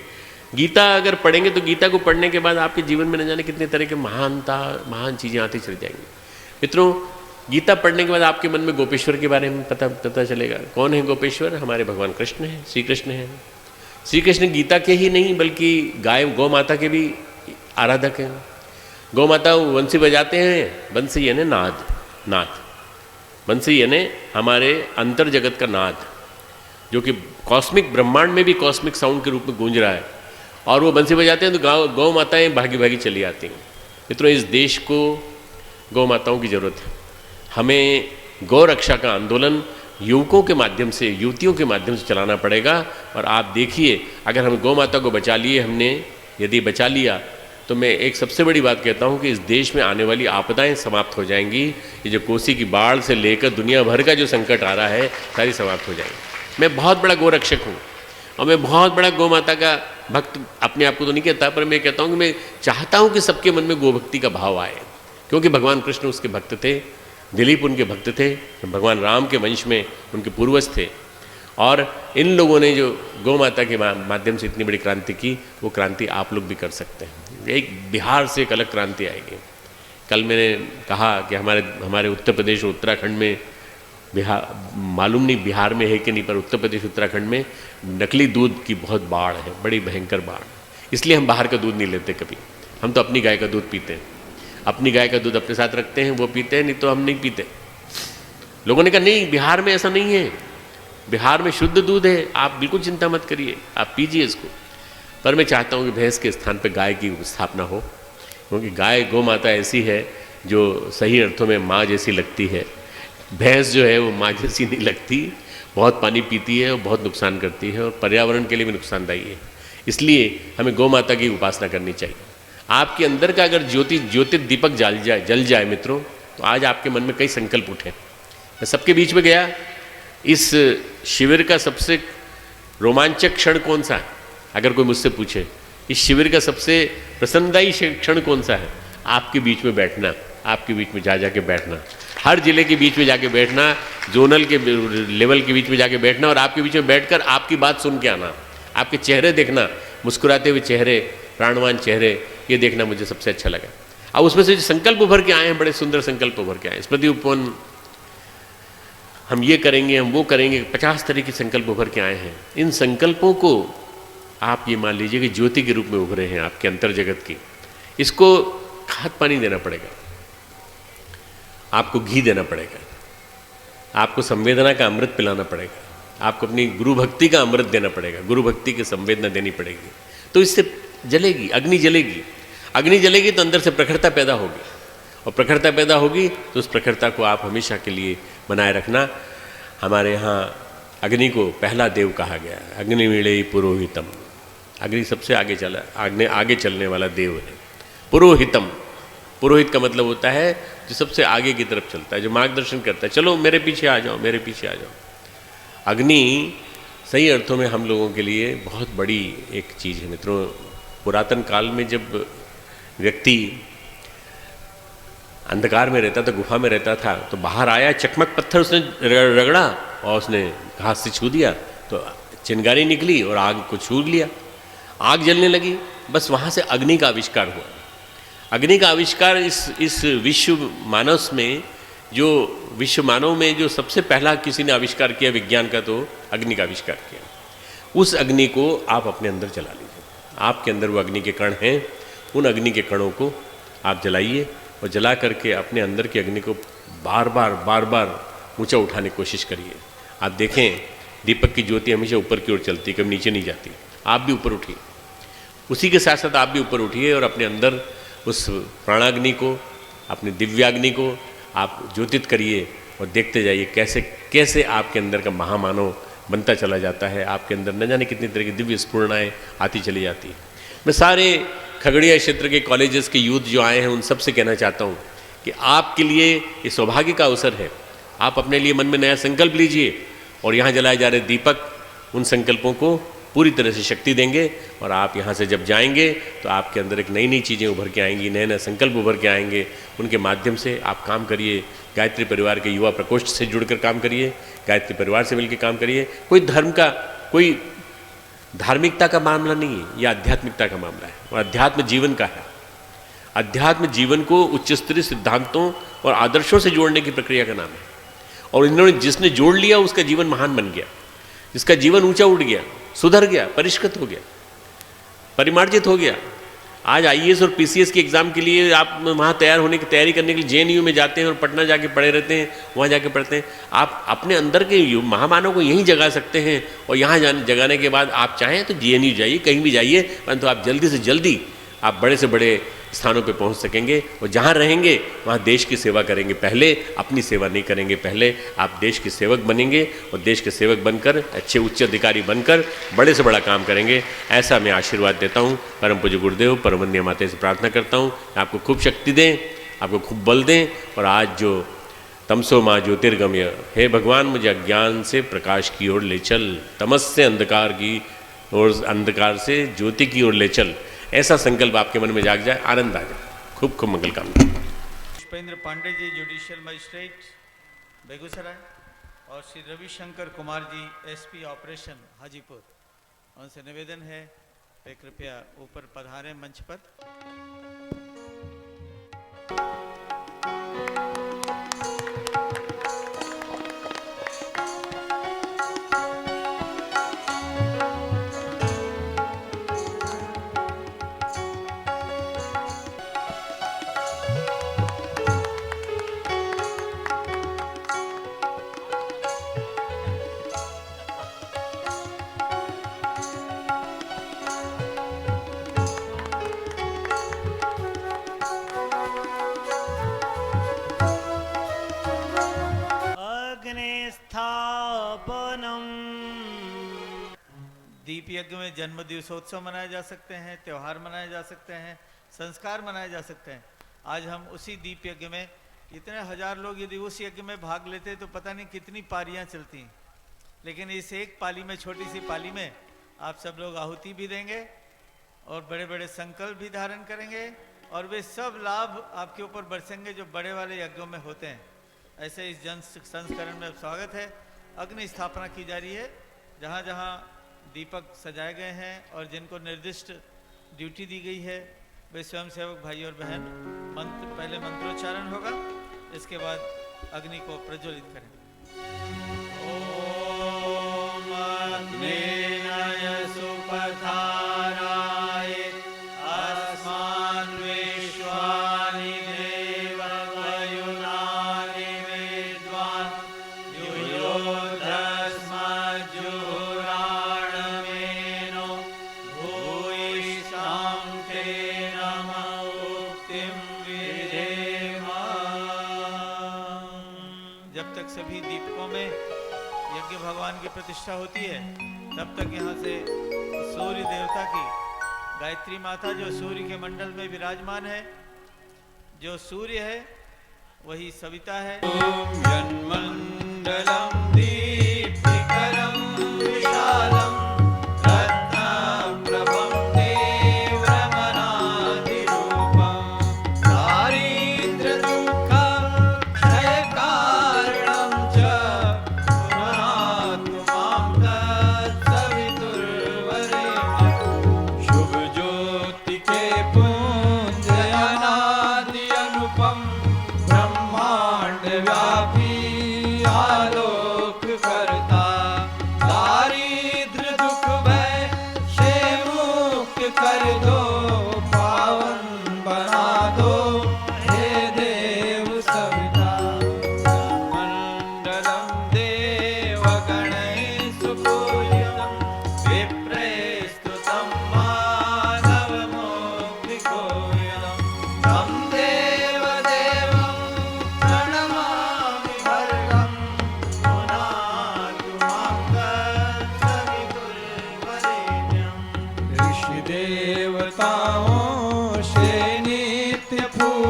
गीता अगर पढ़ेंगे तो गीता को पढ़ने के बाद आपके जीवन में न जाने कितने तरह के महान चीज़ें आती चली जाएंगी। मित्रों, गीता पढ़ने के बाद आपके मन में गोपेश्वर के बारे में पता चलेगा। कौन है गोपेश्वर? हमारे भगवान कृष्ण हैं, श्री कृष्ण हैं। श्री कृष्ण गीता के ही नहीं बल्कि गौ माता के भी आराधक हैं। गौ माता बंसी बजाते हैं, बंसी यानी नाद, बंसी यानी हमारे अंतर जगत का नाद, जो कि कॉस्मिक ब्रह्मांड में भी कॉस्मिक साउंड के रूप में गूंज रहा है। और वो बंसी बजाते हैं तो गौ माताएँ भागी भागी चली आती हैं। मित्रों, इस देश को गौ माताओं की ज़रूरत है। हमें गौ रक्षा का आंदोलन युवकों के माध्यम से, युवतियों के माध्यम से चलाना पड़ेगा। और आप देखिए, अगर हम गौ माता को बचा लिए, हमने यदि बचा लिया, तो मैं एक सबसे बड़ी बात कहता हूँ कि इस देश में आने वाली आपदाएं समाप्त हो जाएंगी। ये जो कोसी की बाढ़ से लेकर दुनिया भर का जो संकट आ रहा है, सारी समाप्त हो जाएंगी। मैं बहुत बड़ा गौ रक्षक हूँ और मैं बहुत बड़ा गौ माता का भक्त अपने आप को तो नहीं कहता, पर मैं कहता हूँ कि मैं चाहता हूँ कि सबके मन में गौ भक्ति का भाव आए, क्योंकि भगवान कृष्ण उसके भक्त थे, दिलीप उनके भक्त थे, भगवान राम के वंश में उनके पूर्वज थे। और इन लोगों ने जो गौ माता के माध्यम से इतनी बड़ी क्रांति की, वो क्रांति आप लोग भी कर सकते हैं। एक बिहार से एक अलग क्रांति आएगी। कल मैंने कहा कि हमारे उत्तर प्रदेश और उत्तराखंड में, मालूम नहीं बिहार में है कि नहीं, पर उत्तर प्रदेश उत्तराखंड में नकली दूध की बहुत बाढ़ है, बड़ी भयंकर बाढ़। इसलिए हम बाहर का दूध नहीं लेते कभी, हम तो अपनी गाय का दूध पीते हैं। अपनी गाय का दूध अपने साथ रखते हैं, वो पीते हैं, नहीं तो हम नहीं पीते। लोगों ने कहा नहीं, बिहार में ऐसा नहीं है, बिहार में शुद्ध दूध है, आप बिल्कुल चिंता मत करिए, आप पीजिए इसको। पर मैं चाहता हूँ कि भैंस के स्थान पर गाय की स्थापना हो, क्योंकि गाय गौ माता ऐसी है जो सही अर्थों में माँ जैसी लगती है। भैंस जो है वो माँ जैसी नहीं लगती, बहुत पानी पीती है और बहुत नुकसान करती है, और पर्यावरण के लिए भी नुकसानदायी है। इसलिए हमें गौ माता की उपासना करनी चाहिए। आपके अंदर का अगर ज्योति दीपक जल जाए मित्रों, तो आज आपके मन में कई संकल्प उठे। मैं सबके बीच में गया, इस शिविर का सबसे रोमांचक क्षण कौन सा है? अगर कोई मुझसे पूछे इस शिविर का सबसे प्रसन्नदायी क्षण कौन सा है? आपके बीच में बैठना, आपके बीच में जाके बैठना, हर जिले के बीच में जाके बैठना, जोनल के लेवल के बीच में जाके बैठना, और आपके बीच में बैठकर आपकी बात सुन के आना, आपके चेहरे देखना, मुस्कुराते हुए चेहरे, प्राणवान चेहरे, ये देखना मुझे सबसे अच्छा लगा। अब उसमें से जो संकल्प उभर के आए हैं, बड़े सुंदर संकल्प उभर के आए हैं। स्मृति उपवन हम ये करेंगे, हम वो करेंगे, 50 तरह के संकल्प उभर के आए हैं। इन संकल्पों को आप ये मान लीजिए कि ज्योति के रूप में उभरे हैं आपके अंतर जगत की। इसको खाद पानी देना पड़ेगा, आपको घी देना पड़ेगा, आपको संवेदना का अमृत पिलाना पड़ेगा, आपको अपनी गुरु भक्ति का अमृत देना पड़ेगा, गुरु भक्ति की संवेदना देनी पड़ेगी। तो इससे जलेगी, अग्नि जलेगी, अग्नि जलेगी तो अंदर से प्रखरता पैदा होगी, और प्रखरता पैदा होगी तो उस प्रखरता को आप हमेशा के लिए बनाए रखना। हमारे यहाँ अग्नि को पहला देव कहा गया है, अग्निमीळे पुरोहितम। अग्नि सबसे आगे आगे चलने वाला देव है। पुरोहितम, पुरोहित का मतलब होता है जो सबसे आगे की तरफ चलता है, जो मार्गदर्शन करता है, चलो मेरे पीछे आ जाओ, मेरे पीछे आ जाओ। अग्नि सही अर्थों में हम लोगों के लिए बहुत बड़ी एक चीज़ है मित्रों। पुरातन काल में जब व्यक्ति अंधकार में रहता था, गुफा में रहता था, तो बाहर आया, चकमक पत्थर उसने रगड़ा और उसने घास से छू दिया तो चिंगारी निकली और आग को छू लिया, आग जलने लगी। बस वहाँ से अग्नि का आविष्कार हुआ। अग्नि का आविष्कार इस विश्व मानस में, जो विश्व मानव में जो सबसे पहला किसी ने आविष्कार किया विज्ञान का, तो अग्नि का आविष्कार किया। उस अग्नि को आप अपने अंदर जला लीजिए। आपके अंदर वो अग्नि के कण हैं, उन अग्नि के कणों को आप जलाइए, और जला करके अपने अंदर की अग्नि को बार बार ऊंचा उठाने की कोशिश करिए। आप देखें दीपक की ज्योति हमेशा ऊपर की ओर चलती, कभी नीचे नहीं जाती। आप भी ऊपर उठिए, उसी के साथ साथ आप भी ऊपर उठिए और अपने अंदर उस प्राणाग्नि को, अपनी दिव्याग्नि को आप ज्योतित करिए और देखते जाइए कैसे कैसे आपके अंदर का महामानव बनता चला जाता है। आपके अंदर न जाने कितनी तरह की दिव्य स्फूर्णाएँ आती चली जाती है। मैं सारे खगड़िया क्षेत्र के कॉलेजेस के यूथ जो आए हैं उन सब से कहना चाहता हूँ कि आपके लिए ये सौभाग्य का अवसर है। आप अपने लिए मन में नया संकल्प लीजिए और यहाँ जलाए जा रहे दीपक उन संकल्पों को पूरी तरह से शक्ति देंगे और आप यहाँ से जब जाएंगे तो आपके अंदर एक नई नई चीज़ें उभर के आएंगी, नए नए संकल्प उभर के आएंगे। उनके माध्यम से आप काम करिए। गायत्री परिवार के युवा प्रकोष्ठ से जुड़कर काम करिए, गायत्री परिवार से मिलकर काम करिए। कोई धर्म का, कोई धार्मिकता का मामला नहीं है, यह आध्यात्मिकता का मामला है और अध्यात्म जीवन का है। अध्यात्म जीवन को उच्च स्तरीय सिद्धांतों और आदर्शों से जोड़ने की प्रक्रिया का नाम है। और इन्होंने जिसने जोड़ लिया उसका जीवन महान बन गया, जिसका जीवन ऊंचा उठ गया, सुधर गया, परिष्कृत हो गया, परिमार्जित हो गया। आज आईएएस और पीसीएस के एग्ज़ाम के लिए आप वहाँ तैयार होने की तैयारी करने के लिए जेएनयू में जाते हैं और पटना जाके पढ़े रहते हैं, वहाँ जाके पढ़ते हैं। आप अपने अंदर के महामानव को यहीं जगा सकते हैं और यहाँ जगाने के बाद आप चाहें तो जेएनयू जाइए, कहीं भी जाइए, परंतु आप जल्दी से जल्दी आप बड़े से बड़े स्थानों पे पहुंच सकेंगे और जहाँ रहेंगे वहाँ देश की सेवा करेंगे। पहले अपनी सेवा नहीं करेंगे, पहले आप देश के सेवक बनेंगे और देश के सेवक बनकर अच्छे उच्च अधिकारी बनकर बड़े से बड़ा काम करेंगे। ऐसा मैं आशीर्वाद देता हूँ। परम पूज्य गुरुदेव परमवंदनीय माता से प्रार्थना करता हूँ आपको खूब शक्ति दें, आपको खूब बल दें। और आज जो तमसो माँ ज्योतिर्गमय, हे भगवान मुझे अज्ञान से प्रकाश की ओर ले चल, तमस से अंधकार की और अंधकार से ज्योति की ओर ले चल, ऐसा संकल्प आपके मन में जाग जाए, आनंद आ जाए। खूब खूब मंगल कामना। पुष्पेंद्र पांडे जी जुडिशियल मजिस्ट्रेट बेगूसराय और श्री रविशंकर कुमार जी एसपी ऑपरेशन हाजीपुर, उनसे निवेदन है वे कृपया ऊपर पधारें मंच पर। दीप यज्ञ में जन्म दिवसोत्सव मनाए जा सकते हैं, त्यौहार मनाए जा सकते हैं, संस्कार मनाए जा सकते हैं। आज हम उसी दीप यज्ञ में इतने हजार लोग यदि उस यज्ञ में भाग लेते तो पता नहीं कितनी पालियां चलती, लेकिन इस एक पाली में, छोटी सी पाली में आप सब लोग आहुति भी देंगे और बड़े बड़े संकल्प भी धारण करेंगे और वे सब लाभ आपके ऊपर बरसेंगे जो बड़े वाले यज्ञों में होते हैं। ऐसे इस जन संस्करण में स्वागत है। अग्नि स्थापना की जा रही है। जहाँ जहाँ दीपक सजाए गए हैं और जिनको निर्दिष्ट ड्यूटी दी गई है वे स्वयंसेवक भाई और बहन पहले मंत्रोच्चारण होगा, इसके बाद अग्नि को प्रज्वलित करें। ओम अग्नेय सुपथाराय अस्मान् विश्वानि देव वयुनानि विद्वान् युयोधस्मज्जुहुराणमेनो भूयिष्ठां ते नमः उक्तिं विधेम। जब तक सभी दीपकों में यज्ञ भगवान की प्रतिष्ठा होती है तब तक यहाँ से सूर्य देवता की गायत्री माता जो सूर्य के मंडल में विराजमान है, जो सूर्य है वही सविता है। ओम जन्मंडलम दीप्तिकरम विशालम रत्नप्रभं तीव्रमनादिरूपं दारिद्र्यदुःखक्षयकारणं च पुनरात्मां तत्सवितुर्वरेण्यं शुभ ज्योति के पुंज अनादि अनुपम ब्रह्मांड व्यापी आलोक का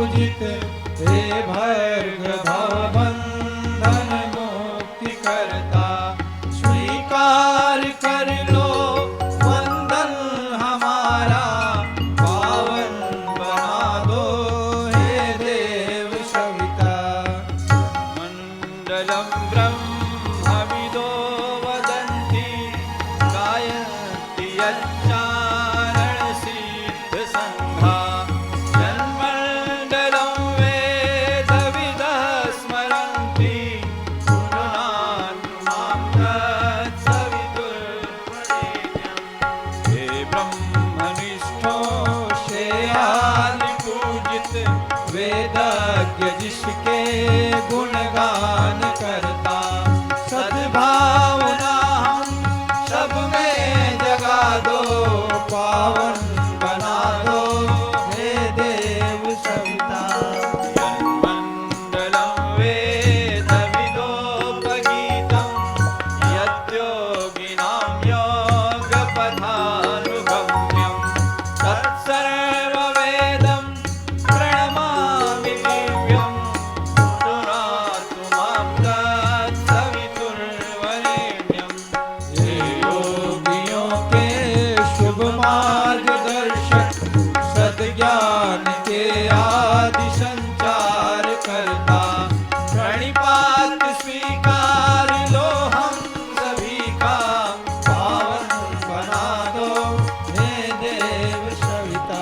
पूजित हे भर्ग भवबंधन मुक्ति करता। स्वीकार कर लो वंदन हमारा, पावन बना दो हे देव सविता। मंडलम ब्रह्मविदो वदन्ति, गायन्ति यच्चारण सिद्ध संघा। जन्मंडलं वेदविदः स्मरन्ति, पुनरात्मां तत्सवितुर्वरेण्यम्। हे ब्रह्मनिष्ठो श्रेयादि पूजित, वेदज्ञ जिसके गुणगान करता। सद्भावना हम सब में जगा दो, पावन बना दो हे देव सविता। यन्मण्डलं वेदविदोपगीतं, यद्योगिनां योगपथानुभव्यं। तत्सर्ववेदं प्रणमामि दिव्यं, पुनरातु मां तत्सवितुर्वरेण्यं। हे योगियों के शुभ मार्गदर्शक, सद्ज्ञान के आदि संचार करता। प्रणिपात स्वीकार लो हम सभी का, पावन बना दो हे देव सविता।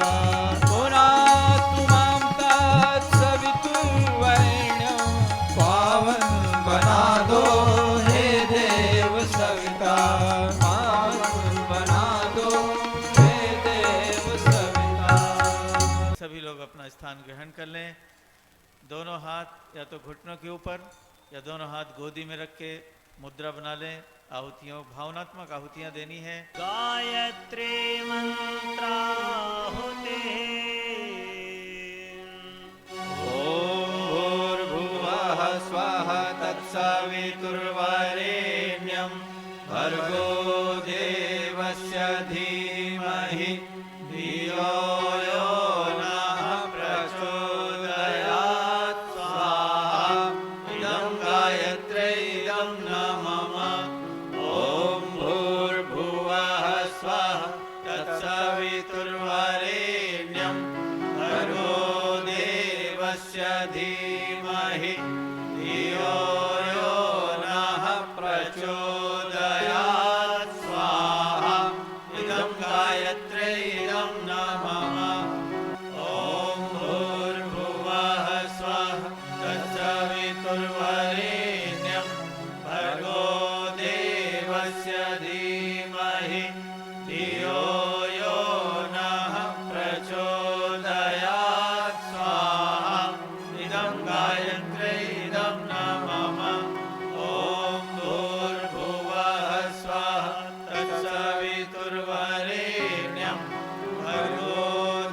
पुनातु मां तत्सवितुर्वरेण्यं, पावन बना दो हे देव सविता। पावन बना दो हे देव सविता। सभी लोग अपना स्थान ग्रहण कर लें। दोनों हाथ या तो घुटनों के ऊपर या दोनों हाथ गोदी में रख के मुद्रा बना लें। आहुतियों, भावनात्मक आहुतियां देनी है। गायत्री मंत्राहुते भूर्भुवः स्वः तत्सवितुर्वरेण्यं, भर्गो देवस्य धीमहि धियो यो नः प्रचोदयात्। स्वाहा इदं गायत्र्यै इदं न मम। ॐ भूर्भुवः स्वः तत्सवितुर्वरेण्यं, भर्गो देवस्य धीमहि धियो यो नः प्रचोदयात्। स्वाहा इदं गायत्र्यै इदं न मम। ॐ भूर्भुवः स्वः तत्सवितुर्वरेण्यं, भर्गो देवस्य धीमहि धियो यो नः प्रचोदयात्। स्वाहा इदं गायत्र्यै इदं न मम। ॐ भूर्भुवः स्वः तत्सवितुर्वरेण्यं, भर्गो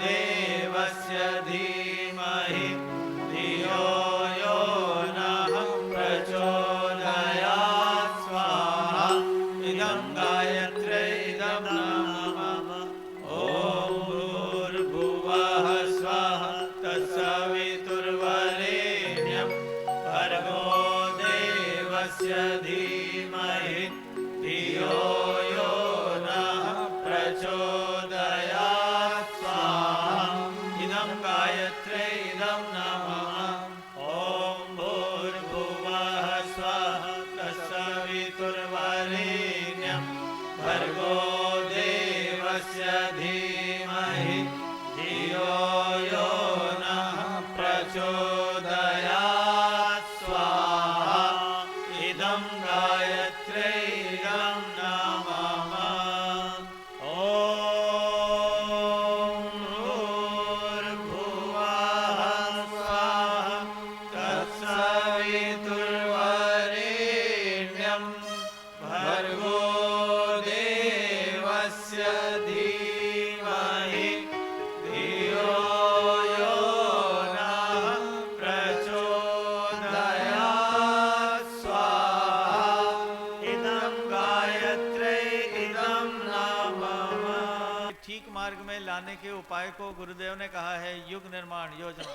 देवस्य धीमहि धियो यो नः प्रचोदयात्। स्वाहा इदं गायत्र्यै इदं न मम। ॐ भूर्भुवः स्वः तत्सवितुर्वरेण्यं, भर्गो देवस्य धीमहि धियो यो नः प्रचोदयात्। स्वाहा इदं गायत्र्यै इदं न मम। ॐ भूर्भुवः स्वः तत्सवितुर्वरेण्यं, भर्गो देवस्य धीमहि धियो यो नः प्रचोदयात्। स्वाहा इदं गायत्र्यै इदं न मम। ॐ भूर्भुवः स्वः तत्सवितुर्वरेण्यं, भर्गो देवस्य धीमहि धियो यो नः प्रचोदयात्। स्वाहा इदं गायत्र्यै इदं न मम। ठीक मार्ग में लाने के उपाय को गुरुदेव ने कहा है युग निर्माण योजना।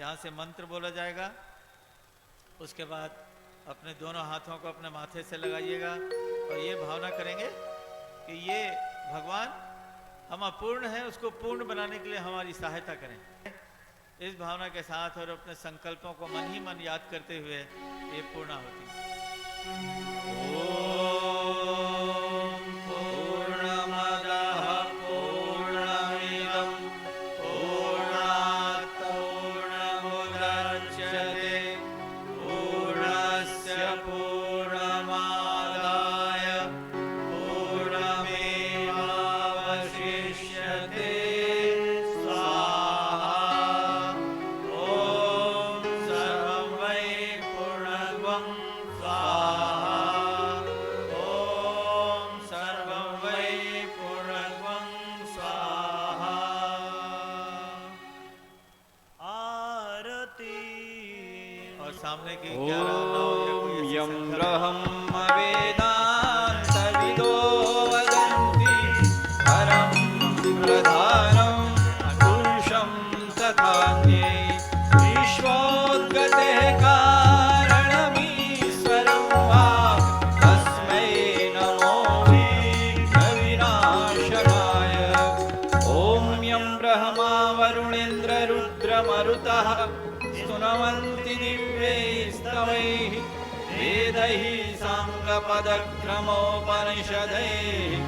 यहाँ से मंत्र बोला जाएगा। उसके बाद अपने दोनों हाथों को अपने माथे से लगाइएगा और ये भावना करेंगे कि ये भगवान हम अपूर्ण हैं, उसको पूर्ण बनाने के लिए हमारी सहायता करें। इस भावना के साथ और अपने संकल्पों को मन ही मन याद करते हुए ये पूर्ण होती है। ओम पूर्णमदः पूर्णमिदं पूर्णात् पूर्णमुदच्यते पूर्णस्य पूर्णमादाय पूर्णमेवावशिष्यते। सामने की ॐ यं ब्रह्मवेदान्तविदो वदन्ति परं प्रधानं पुरुषं तथान्ये विश्वोद्गतेः कारणमीश्वरं वा तस्मै नमो विघ्नविनाशकाय। ॐ यं ब्रह्मा वरुणेन्द्ररुद्रमरुतः स्तुनवन्ति दिव्यैस्तवैः वेदैः साङ्गपदक्रमोपनिषदैः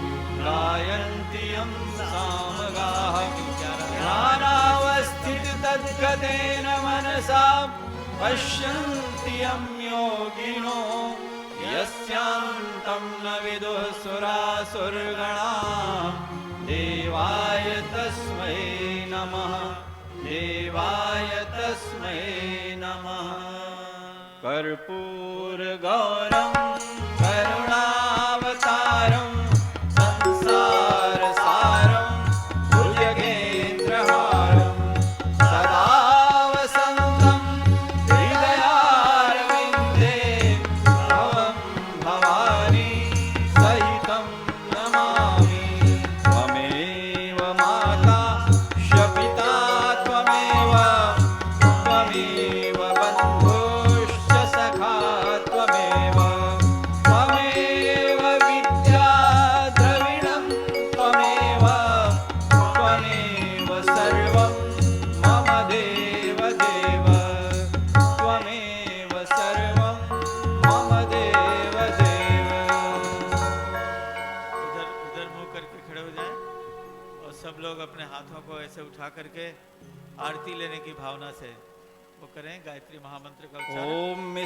गायन्ति यं सामगाः ध्यानावस्थिततद्गतेन मनसा पश्यन्ति यं योगिनो यस्यान्तं न विदुः सुरासुरगणाः देवाय तस्मै नमः देवाय तस्मै नमः। कर्पूरगौरं करुणावतारं संसारसारं भुजगेन्द्रहारं सदा वसन्तं हृदयारविन्दे भवं भवानी सहितं नमामि। त्वमेव माता शपिता त्वमेव बन्धुश्च सखा त्वमेव त्वमेव विद्या द्रविणं त्वमेव सर्वं मम देव देव त्वमेव सर्वं मम देव देव। उधर मुंह करके खड़े हो जाएं और सब लोग अपने हाथों को ऐसे उठा करके आरती लेने की भावना से वो करें गायत्री महामंत्र का उच्चारण। ॐ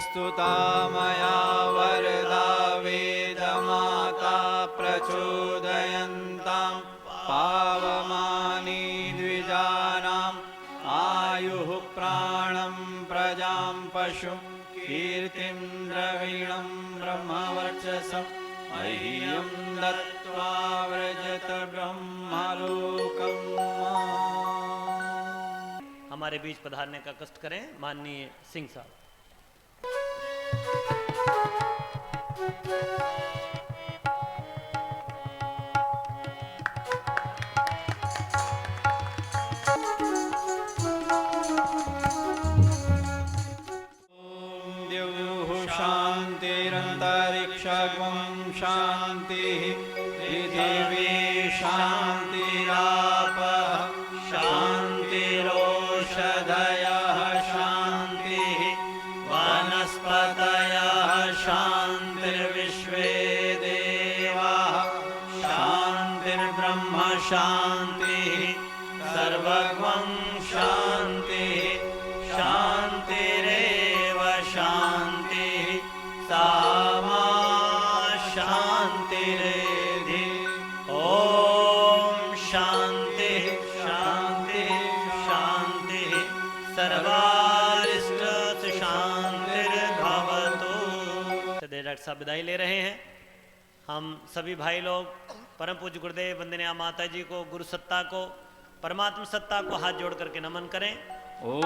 स्तुता मया वरदा वेदमाता प्रचोदयन्तां पावमानि द्विजानाम् आयुः प्राणं प्रजां पशुं कीर्तिं द्रविणं ब्रह्मवर्चसं मह्यं दत्त्वा व्रजत ब्रह्मलोकम्। हमारे बीच पधारने का कष्ट करें माननीय सिंह साहब। द्युः शान्तिरन्तरिक्षं शान्तिः पृथिवी शान्तिरापः शान्तिरोषधयः शान्तिः वनस्पतयः शान्तिर्विश्वे देवाः शान्तिर्ब्रह्म शान्तिः सर्वगं शान्तिः शान्तिरेव शान्तिः सा मा शान्तिरेधि। ॐ शान्तिः शान्तिः शान्तिः सर्वारिष्ट शान्तिर्भवतु। डॉक्टर साहब विदाई ले रहे हैं। हम सभी भाई लोग परम पूज्य गुरुदेव वंदनीय माता जी को, गुरु सत्ता को, परमात्मा सत्ता को हाथ जोड़ करके नमन करें। ॐ